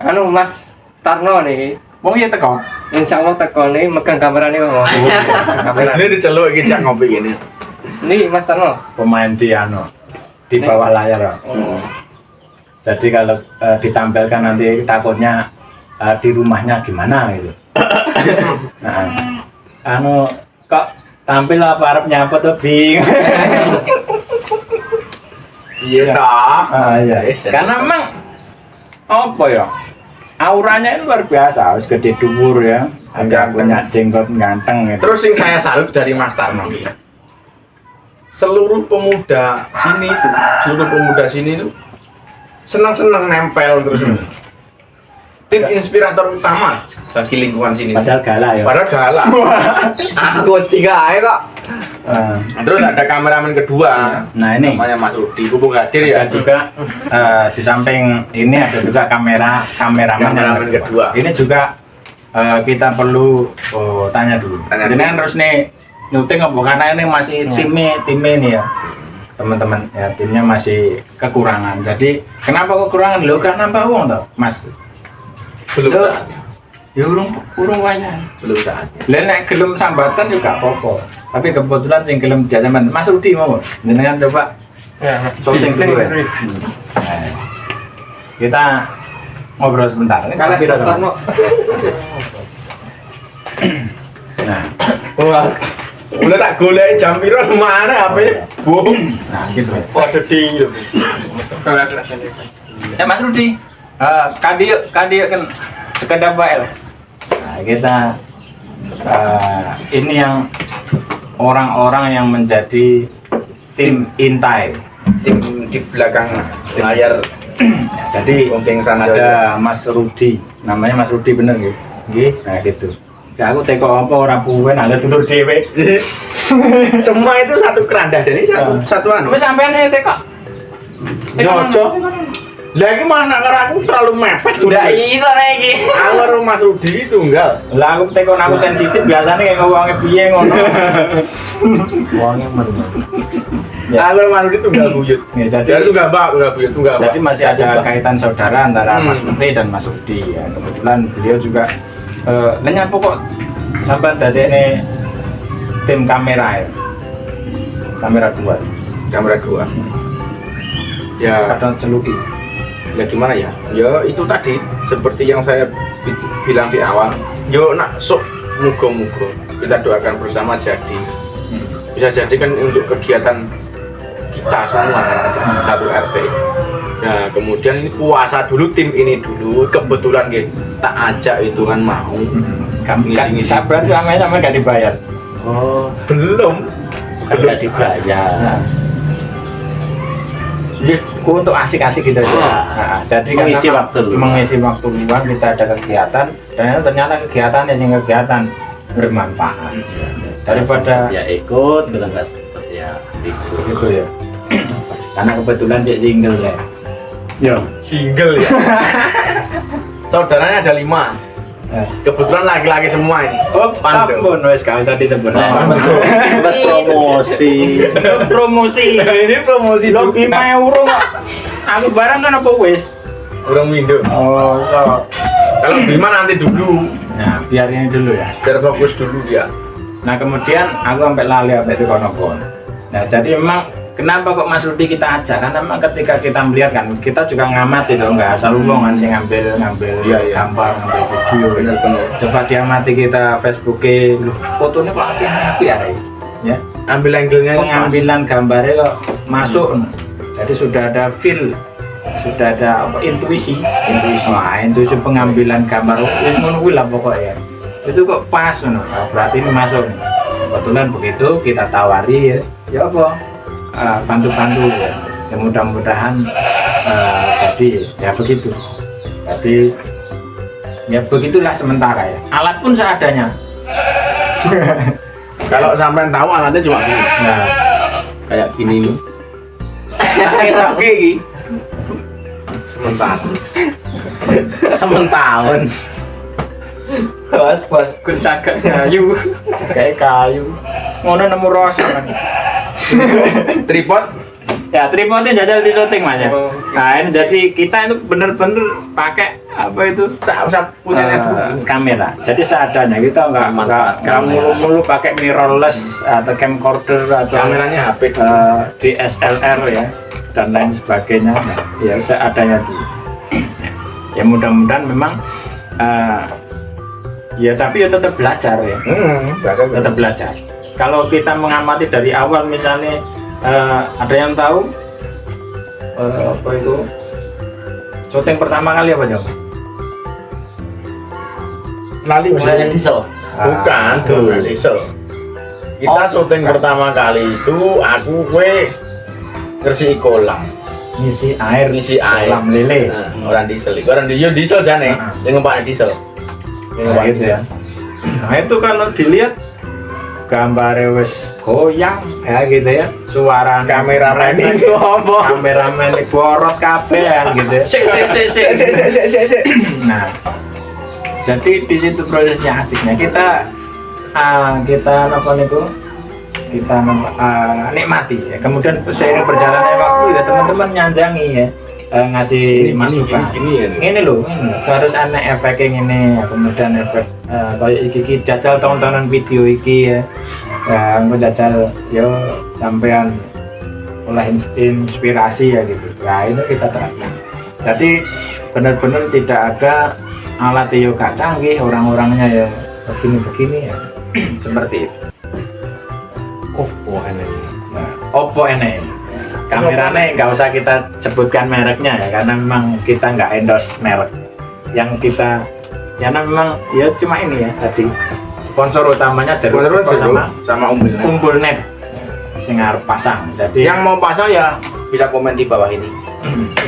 Anu Mas Tarno nih. Wong iya teko. Insya Allah teko nih megang kamera nih Bang. Kamera. Jadi diceluk iki cak ngopi gini. Ini Mas Tarno. Pemain di di bawah layar. Oh. Jadi kalau ditampilkan nanti takutnya di rumahnya gimana gitu. Nah, anu kok tampil apa arep nyapa tuh bingung. Iya dah. Iya. Karena memang apa ya? Auranya itu luar biasa, harus gede dhuwur ya. Agak punya jenggot ganteng gitu. Terus yang saya salut dari Mas Tarno ya. Seluruh pemuda sini tuh senang-senang nempel terus. Tim inspirator utama bagi lingkungan sini. Padahal galak ya. Padahal galak. Aku tiga aja kok. Terus ada kameramen kedua. Nah ini Namanya Mas Rudi, hubung hadir ya. dan juga di samping ini ada juga kameramen yang kedua. Ini juga kita perlu tanya dulu. Tanya Jadi dulu. kan harus nih nyuting apa karena ini masih tim ini ya teman-teman ya, timnya masih kekurangan. Jadi kenapa kekurangan lo? Karena nambah uang toh Mas. Belum Loh. saatnya. Ya urung wayah. Belum saatnya. Lah nek gelem sambatan juga apa-apa. Tapi kebetulan sing gelem jajaman Mas Rudi mau. Jenengan coba Ya, Mas. syuting dulu ya. Sing. Nah, kita ngobrol sebentar. Ini Kalau sambil Mas ada, Mas. Tarno. Nah, Wah. Udah tak golek jam piro mana HP-nya? Boom. nah gitu. Waduh ding. Mas Rudi, kadi kan sekedar baik lah. Nah, kita ini yang orang-orang yang menjadi tim intai. Tim di belakang layar. Ya, jadi Ompeng sana ada Mas Rudi, namanya Mas Rudi bener gitu. Nah gitu. Ya aku teko apa ora puwe nang dulur dhewe. Semua itu satu keranda, jadi satu anu. Wis sampean sing teko. Jojo. Lah iki mana karo aku terlalu mepet. Udah iso nek iki. Aku karo Mas Rudi tunggal. Lah aku teko aku sensitif biasanya kayak ngomongnya piye ngono. Wonge men. Aku karo Mas Rudi tunggal buyut. Ya, Jadi tunggal buyut, tunggal. Jadi masih ada kaitan saudara antara Mas Rudi dan Mas Rudi ya. Kebetulan beliau juga nyapu kok sampai tadi ini tim kamera ya. Kamera 2. Kamera 2. Ya, Kadang celuki. ya gimana ya? Ya itu tadi seperti yang saya bilang di awal. Yo nak sok mugo-mugo kita doakan bersama jadi. Bisa jadi kan untuk kegiatan kita semua kan, satu RT. Nah, kemudian ini puasa dulu, tim ini dulu. Kebetulan tak ajak itu kan mau. Kamu kan Ngisi-ngisi. sabar sama gak dibayar. Oh, belum. Gak dibayar. Just untuk asik-asik gitu aja. Nah, jadi Mengisi karena waktu luang. mengisi waktu luang kita ada kegiatan dan ternyata kegiatannya sih kegiatan bermanfaat daripada ya ikut, kalau nggak sempet ya ikut. gitu ya. Karena kebetulan cek single ya. Yo, Single ya. Saudaranya ada 5. Kebetulan laki-laki semua ini. Oops, Pandem. ampun, wes gak usah disebut. buat promosi. Promosi. Ini promosi Lo juga. 5 euro kok. Aku barang kan apa wes? Orang Mindo. Oh, so. Kalau Bima nanti dulu, Nah, biar ini dulu ya. biar fokus dulu dia. Nah, kemudian aku sampai lali sampai di kono-kono. Nah, jadi memang kenapa kok Mas Rudi kita ajak? Karena memang ketika kita melihat kan, kita juga ngamati dong, nggak asal umum kan sih ngambil Iya, iya. gambar, ngambil video. Benar-benar. Coba diamati kita Facebooknya, loh, fotonya kok api-api ya. Ambil angle-nya yang pas. Pengambilan gambarnya kok masuk. Jadi sudah ada feel, sudah ada apa, intuisi. Wah, intuisi pengambilan gambar. Wis ngono kuwi lah pokoknya. Itu kok pas no. Nah, berarti ini masuk. Kebetulan begitu kita tawari ya. Ya apa? Bantu-bantu ya. Ya mudah-mudahan jadi ya begitu. Jadi ya begitulah sementara ya. Alat pun seadanya. Kalau sampai tahu alatnya cuma gini. Nah, Kayak gini nih. enak iki. Sementara. Sementahun. Buat kuncakan kayu. Kayak kayu. Ngono nemu rasa kan. Tripod. Ya, tripodnya jajal di syuting Mas ya. Oh, Nah, ini jadi kita itu bener-bener pakai apa itu? Punyanya dulu. Kamera. Jadi seadanya kita nggak Memanfaatkan mulu-mulu pakai mirrorless atau camcorder atau Kameranya HP dulu. DSLR ya dan lain sebagainya. Nah, ya seadanya dulu. Ya mudah-mudahan memang ya tapi ya tetap belajar ya. Tetap belajar. Kalau kita mengamati dari awal misalnya ada yang tahu apa itu syuting pertama kali apa coba? Lali Misalnya diesel. Bukan tuh, diesel. Kita syuting pertama kali itu aku kue ngersih kolam, Ngisi air, ngisi air. kolam lele. Nah, orang diesel, orang yo diesel jane, yang pakai diesel. Nah, gitu ya. Nah itu kalau dilihat gambarnya wes goyang ya gitu ya, suara Kameramen ini ini ngomong. kameramen ini borot kabeh gitu ya. Nah, jadi di situ prosesnya asiknya kita apa niku kita nikmati ya. Kemudian seiring berjalannya waktu ya teman-teman nyanjangi ya, ngasih masukan. Ini loh, harus aneh efeknya ini, kemudian efek kayak iki jajal tontonan video iki ya, aku jajal yo sampean oleh inspirasi ya gitu. Nah ini kita terapkan. Jadi benar-benar tidak ada alat yo gak canggih, orang-orangnya ya begini-begini ya seperti itu. Oh, enak. Nah, Oppo ini kameranya nggak usah kita sebutkan mereknya ya, karena memang kita nggak endorse merek. Yang kita karena memang ya cuma ini ya tadi sponsor utamanya Jeruk sama Umbul. Umbulnet sing arep pasang. Jadi Yang mau pasang ya bisa komen di bawah ini.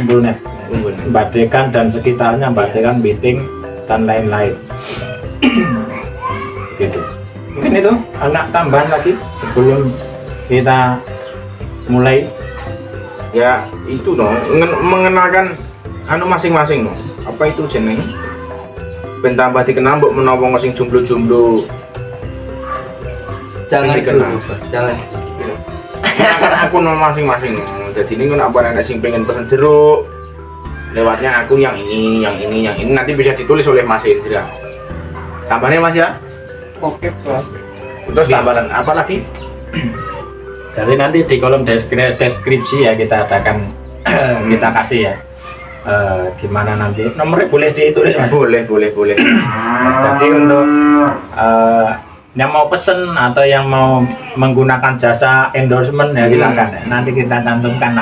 Umbulnet, Umbul. Badekan dan sekitarnya, Badekan, Biting dan lain-lain. Gitu. Mungkin itu anak tambahan lagi sebelum kita mulai. Ya itu dong, mengenalkan anu masing-masing dong. Apa itu jeneng? Ben tambah dikenal mbok menawa sing jomblo-jomblo. Jangan dikenal. dulu, jangan. Mengenalkan akun masing-masing. Jadi ini kan apa ada sing pengen pesen jeruk. Lewatnya akun yang ini, yang ini, yang ini nanti bisa ditulis oleh Mas Indra. Tambahnya Mas ya? Oke, Mas. Terus tambahan apa lagi? Jadi nanti di kolom deskripsi ya kita adakan kita kasih ya gimana nanti nomornya boleh ditulis Mas? Boleh. Jadi untuk yang mau pesen atau yang mau menggunakan jasa endorsement ya silakan ya. Nanti kita cantumkan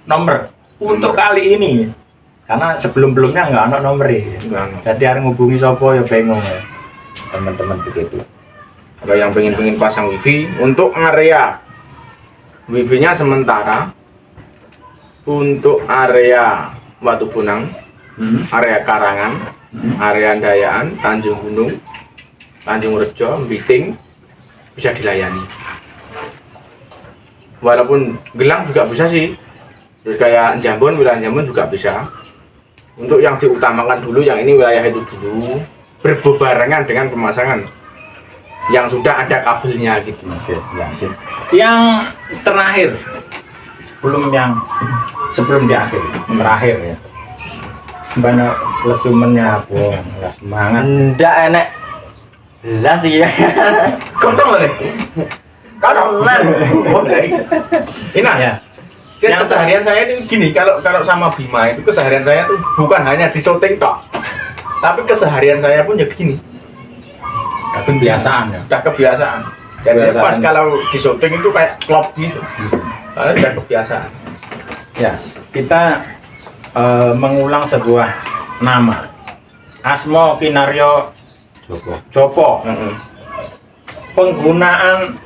nomor untuk kali ini karena sebelum-belumnya nggak ada nomor jadi harus ngubungi sopo ya bingung ya teman-teman begitu. Kalau yang pengen pasang wifi untuk area wifi-nya sementara untuk area Watu Bonang, area Karangan, area Dayaan, Tanjung Gunung, Tanjung Rejo, Biting bisa dilayani. Walaupun Gelang juga bisa sih. Terus kayak Jambon, wilayah Jambon juga bisa. Untuk yang diutamakan dulu, yang ini wilayah itu dulu berbarengan dengan pemasangan yang sudah ada kabelnya gitu. Oke, ya, sip. Yang terakhir sebelum di akhir terakhir ya. Banyak lesumennya apa? Semangat. Ndak enek. Jelas sih ya. Kontol lagi. Kalau ini Ya. keseharian saya ini gini, kalau sama Bima itu keseharian saya tuh bukan hanya di syuting tok, tapi keseharian saya pun ya gini. Kebiasaan ya. Udah kebiasaan. Jadi Kebiasaan. pas kalau di syuting itu kayak klop gitu. Karena udah kebiasaan. Ya, kita mengulang sebuah nama. Asmo Kinaryo Joko. Penggunaan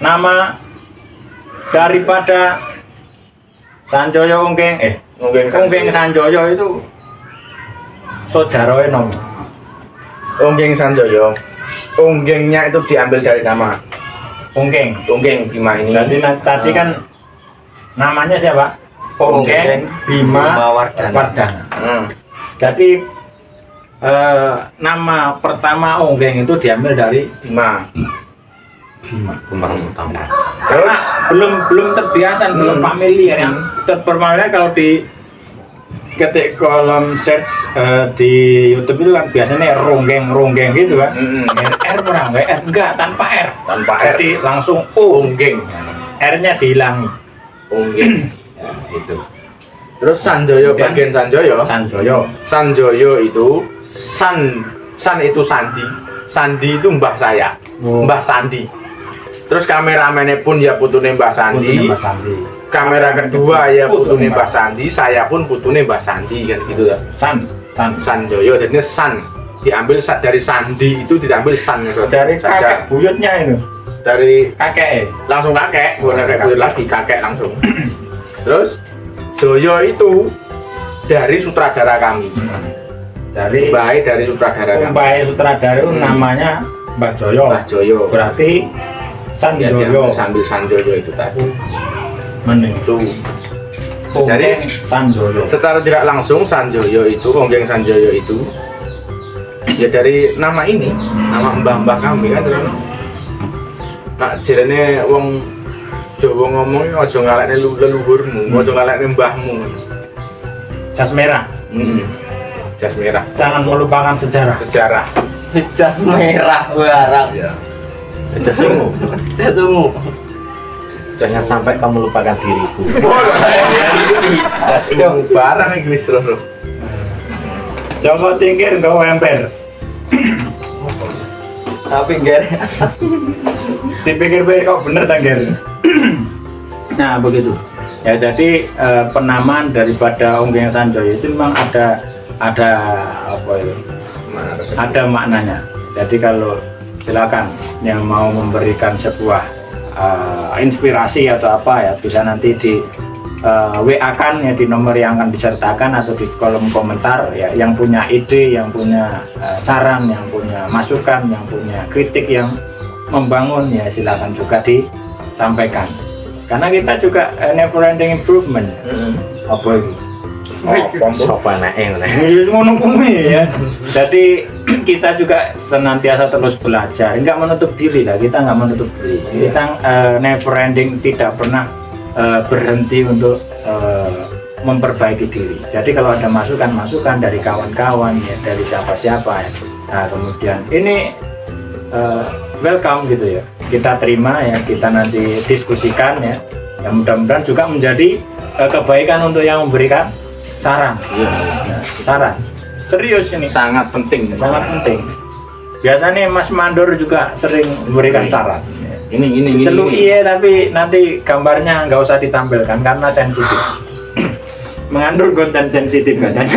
nama daripada Sanjoyo Unggeng Unggeng Sanjoyo itu Sojaro nom. Unggeng Sanjoyo. Unggengnya itu diambil dari nama Unggeng. Unggeng Bima ini. Jadi tadi kan namanya siapa? Unggeng Bima Wardana. Jadi nama pertama Unggeng itu diambil dari Bima. Pemeran utama. terus belum terbiasa, belum familiar yang terpermalukan kalau di ketik kolom search di YouTube itu kan biasanya ronggeng gitu kan. R kurang R enggak tanpa R. Jadi langsung Unggeng. R-nya dihilangi. Unggeng. Ya, itu. Terus Sanjoyo, Kemudian bagian Sanjoyo. Sanjoyo itu San itu Sandi. Sandi itu mbah saya. Mbah Sandi. Terus kameramennya pun ya putune Mbah Sandi. Kamera kedua ya putune Mbah Sandi, saya pun putune Mbah Sandi kan gitu ya. Sanjoyo, jadi San diambil dari Sandi itu diambil San Dari kakek buyutnya itu. Dari Kakek. langsung kakek, bukan kakek buyut lagi, kakek langsung. Terus Joyo itu dari sutradara kami. Dari Baik dari sutradara kami. Mbak sutradara itu namanya Mbak Joyo. Mbah Joyo. Berarti Ya, Sanjoyo. sambil Sanjoyo itu tadi. Mening Itu. Jadi Jadi Sanjoyo. secara tidak langsung Sanjoyo itu, Onggeng Sanjoyo itu ya dari nama ini, nama mbah-mbah kami kan terus. Nah, jarene wong Jawa ngomong aja ngalekne leluhurmu, aja ngalekne mbahmu. Jas merah. Jas merah. Jangan melupakan sejarah. Sejarah. Jas merah barang. Ya. Jas ungu. Jas ungu. Jangan sampai kamu lupakan diriku. Jas ungu barang iki wis terus. Joko tingkir nggawa ember. Tapi enggak. Dipikir kok bener tangger. Nah, begitu. Ya jadi penamaan daripada Unggeng Sanjoyo itu memang ada apa itu? Ada maknanya. Jadi kalau silakan yang mau memberikan sebuah inspirasi atau apa ya bisa nanti di WA kan ya di nomor yang akan disertakan atau di kolom komentar ya yang punya ide, yang punya saran, yang punya masukan, yang punya kritik yang membangun ya silakan juga disampaikan. Karena kita juga never ending improvement. Apa itu? Sopan ae ngene. Ngono kuwi ya. Jadi kita juga senantiasa terus belajar, enggak menutup diri lah. Kita enggak menutup diri. Kita never ending, tidak pernah berhenti untuk memperbaiki diri. Jadi kalau ada masukan dari kawan-kawan ya, dari siapa-siapa ya. Nah, kemudian ini welcome gitu ya. Kita terima ya, kita nanti diskusikan ya. Yang mudah-mudahan juga menjadi kebaikan untuk yang memberikan saran. Nah, saran. Serius ini. Sangat penting. Sangat penting. Biasanya Mas Mandor juga sering memberikan saran. Ini. Celuk iya tapi nanti gambarnya nggak usah ditampilkan karena sensitif. mengandung konten sensitif katanya.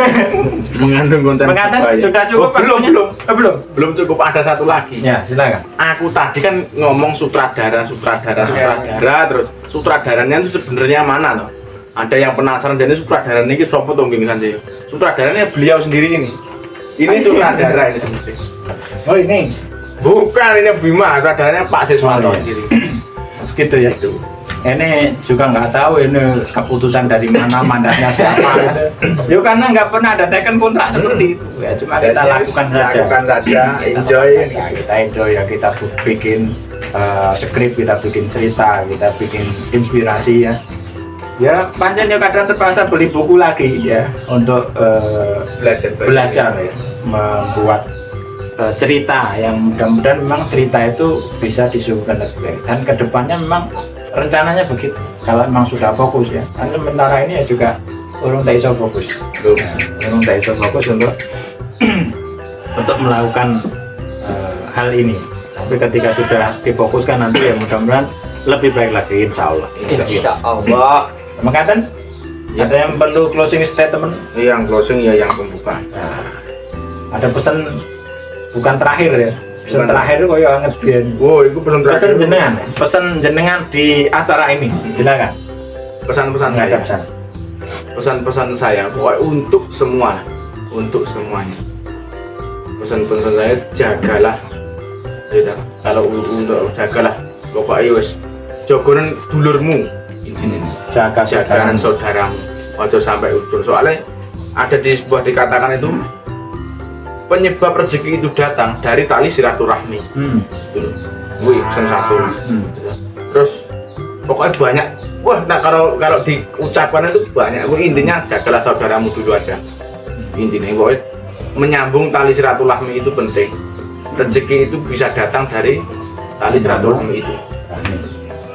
Mengandung konten berbahaya. Sudah cukup Oh, belum, waktunya? belum. Belum cukup, ada satu lagi. Ya, silakan. Aku tadi kan ngomong sutradara terus sutradaranya itu sebenarnya mana toh? Ada yang penasaran jadi sutradara ini sopo tuh gini Sanjay. Sutradaranya beliau sendiri ini. Ini sutradara ini sendiri. Oh, ini. Bukan, ini Bima, sutradaranya Pak Siswanto Oh, iya. sendiri. Gitu ya. Itu. Ini juga nggak tahu ini keputusan dari mana, mandatnya siapa. Yo karena nggak pernah ada teken kontrak seperti itu. Ya cuma kita lakukan saja. Lakukan saja, enjoy. Kita enjoy ya, kita bikin skrip, kita bikin cerita, kita bikin inspirasi ya. Ya pancen ya kadang terpaksa beli buku lagi ya untuk belajar ya, membuat cerita yang mudah-mudahan memang cerita itu bisa disuguhkan lebih baik, dan kedepannya memang rencananya begitu kalau memang sudah fokus ya. Dan sementara ini ya juga urung tak iso fokus, urung tak iso fokus untuk untuk melakukan hal ini. Tapi ketika sudah difokuskan nanti ya mudah-mudahan lebih baik lagi, insya Allah. Insya Allah. Mengatakan Ya. ada yang perlu closing statement. Yang closing ya yang pembuka. Nah, ada pesan bukan terakhir ya. Pesan Bukan. terakhir kok ya ngedian. Wow, itu pesan terakhir. Pesan jenengan di acara ini. Silakan. Pesan-pesan saya. Menghadap sana. Pesan-pesan saya pokoknya untuk semua, untuk semuanya. Pesan-pesan saya jagalah. Ya, kalau untuk jagalah pokoknya wis jogonen dulurmu. Intinya jaganan saudaramu. Ojo sampai ujung. Soalnya ada di sebuah dikatakan itu penyebab rezeki itu datang dari tali silaturahmi. Itu loh. Wih, pesan satu. Terus pokoknya banyak. Wah, nah kalau diucapkan itu banyak. Intinya jagalah saudaramu dulu aja. Intinya pokoknya menyambung tali silaturahmi itu penting. Rezeki itu bisa datang dari tali silaturahmi itu.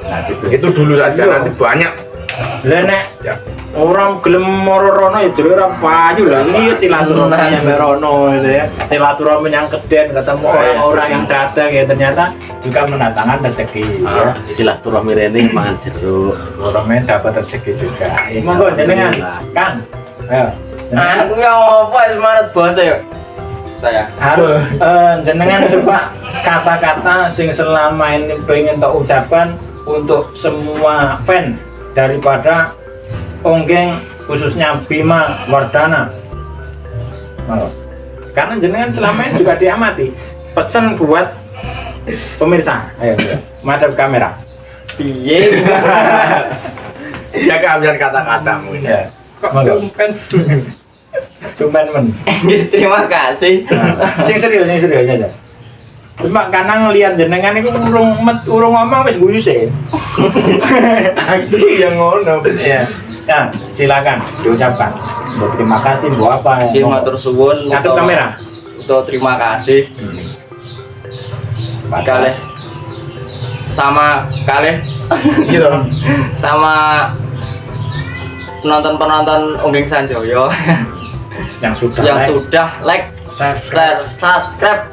Nah, gitu. Itu dulu saja, Iya. nanti banyak. Lah nek Ya. orang gelem moro rono ya dhewe ora payu lah. Ini silaturahmi yang rono gitu ya. Silaturahmi yang keden, ketemu orang-orang yang datang ya ternyata juga mendatangkan rezeki ya. Silaturahmi rene mangan jeruk. Orang dapat rezeki juga. Monggo jenengan, Kang. Ayo. Jenengan Aku ya apa semangat bos ya. Saya. harus jenengan coba kata-kata sing selama ini pengen tak ucapkan untuk semua fan daripada Onggeng, khususnya Bima Wardana. Oh. Karena jenengan selama ini juga diamati. Pesan buat pemirsa. Ayo, madep kamera. Piye? Jaga biar kata-katamu. Ya. Kok Monggo. cumpen? Cuman men. Terima kasih. Nah, sing serius aja. Cuma karena ngelihat jenengan itu urung ngomong wis guyu sih. Aku yang ngono. Ya. Nah, silakan diucapkan. Terima kasih buat apa? Oke, matur suwun. Ngadep kamera. Untuk terima kasih kalian sama kalian Gitu. sama penonton Onggeng Sanjoyo Yang sudah yang like, sudah like, share, subscribe,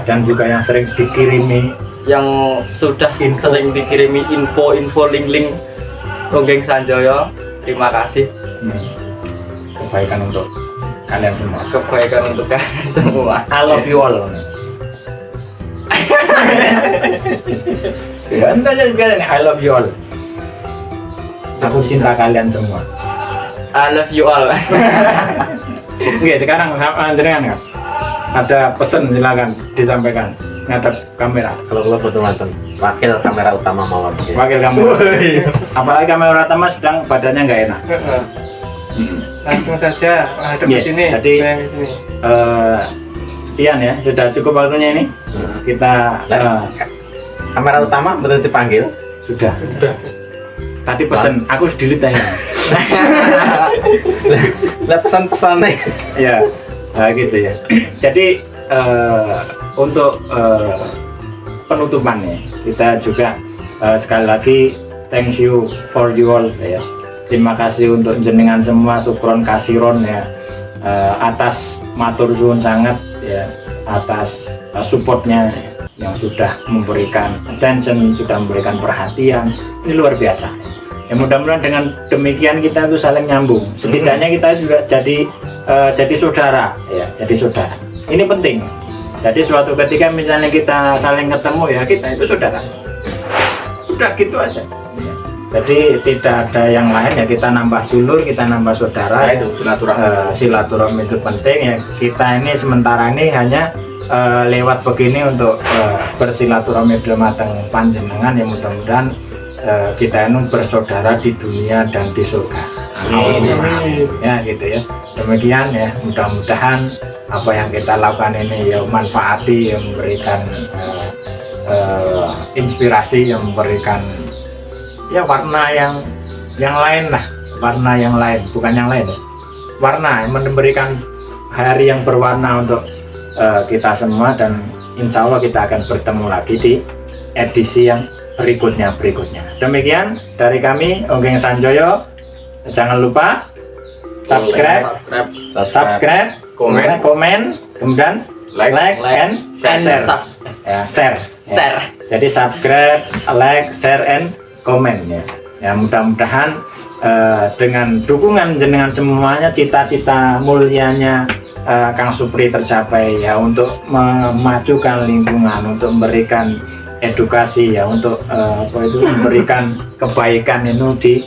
dan juga yang sering dikirimi yang sudah sering dikirimi info link Onggeng Sanjoyo. Terima kasih, kebaikan untuk kalian semua. kebaikan untuk kalian semua. I love you all. Ya, entah aja juga nih, I love you all. Aku cinta kalian semua. I love you all. Oke, sekarang jenengan kan ada pesan, silakan disampaikan ngadep kamera. Kalau betul nonton wakil kamera utama mawon. Wakil kamera. Apalagi kamera utama sedang badannya nggak enak. Langsung saja hadap Iya, ke sini. jadi, Yang di sini. Sekian ya, sudah cukup waktunya ini. Kita Kamera utama betul dipanggil. sudah. Tadi pesan, aku harus delete aja. Lah pesan-pesan nih. Ya, gitu ya. Jadi untuk penutupannya kita juga sekali lagi thank you for you all ya. Terima kasih untuk jenengan semua, sukron kasiron ya, atas matur suwun sangat ya, atas supportnya yang sudah memberikan attention, sudah memberikan perhatian. Ini luar biasa. Ya mudah-mudahan dengan demikian kita itu saling nyambung. Setidaknya kita juga jadi saudara, ya, jadi saudara. Ini penting. Jadi suatu ketika misalnya kita saling ketemu ya kita itu saudara. Udah gitu aja. Jadi tidak ada yang lain ya, kita nambah dulur, kita nambah saudara. Nah, itu silaturahmi. Silaturahmi itu penting ya. Kita ini sementara ini hanya lewat begini untuk bersilaturahmi dumateng panjenengan ya, mudah-mudahan kita ini bersaudara di dunia dan di surga. Amin. Ya gitu ya. Demikian ya, mudah-mudahan apa yang kita lakukan ini ya manfaati, yang memberikan inspirasi, yang memberikan ya warna yang lain lah, warna yang lain, bukan yang lain ya. Warna yang memberikan hari yang berwarna untuk kita semua, dan insya Allah kita akan bertemu lagi di edisi yang berikutnya. Demikian dari kami Onggeng Sanjoyo. Jangan lupa subscribe, komen, kemudian like and share. Ya, share. Jadi subscribe, like, share, and comment ya. Ya mudah-mudahan dengan dukungan jenengan semuanya, cita-cita mulianya Kang Supri tercapai ya, untuk memajukan lingkungan, untuk memberikan edukasi ya, untuk memberikan kebaikan itu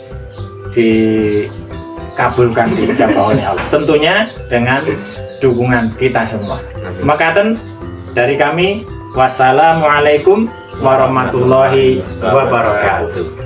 dikabulkan, dijabah oleh Allah. Tentunya dengan dukungan kita semua. Makaten dari kami, wassalamualaikum warahmatullahi wabarakatuh.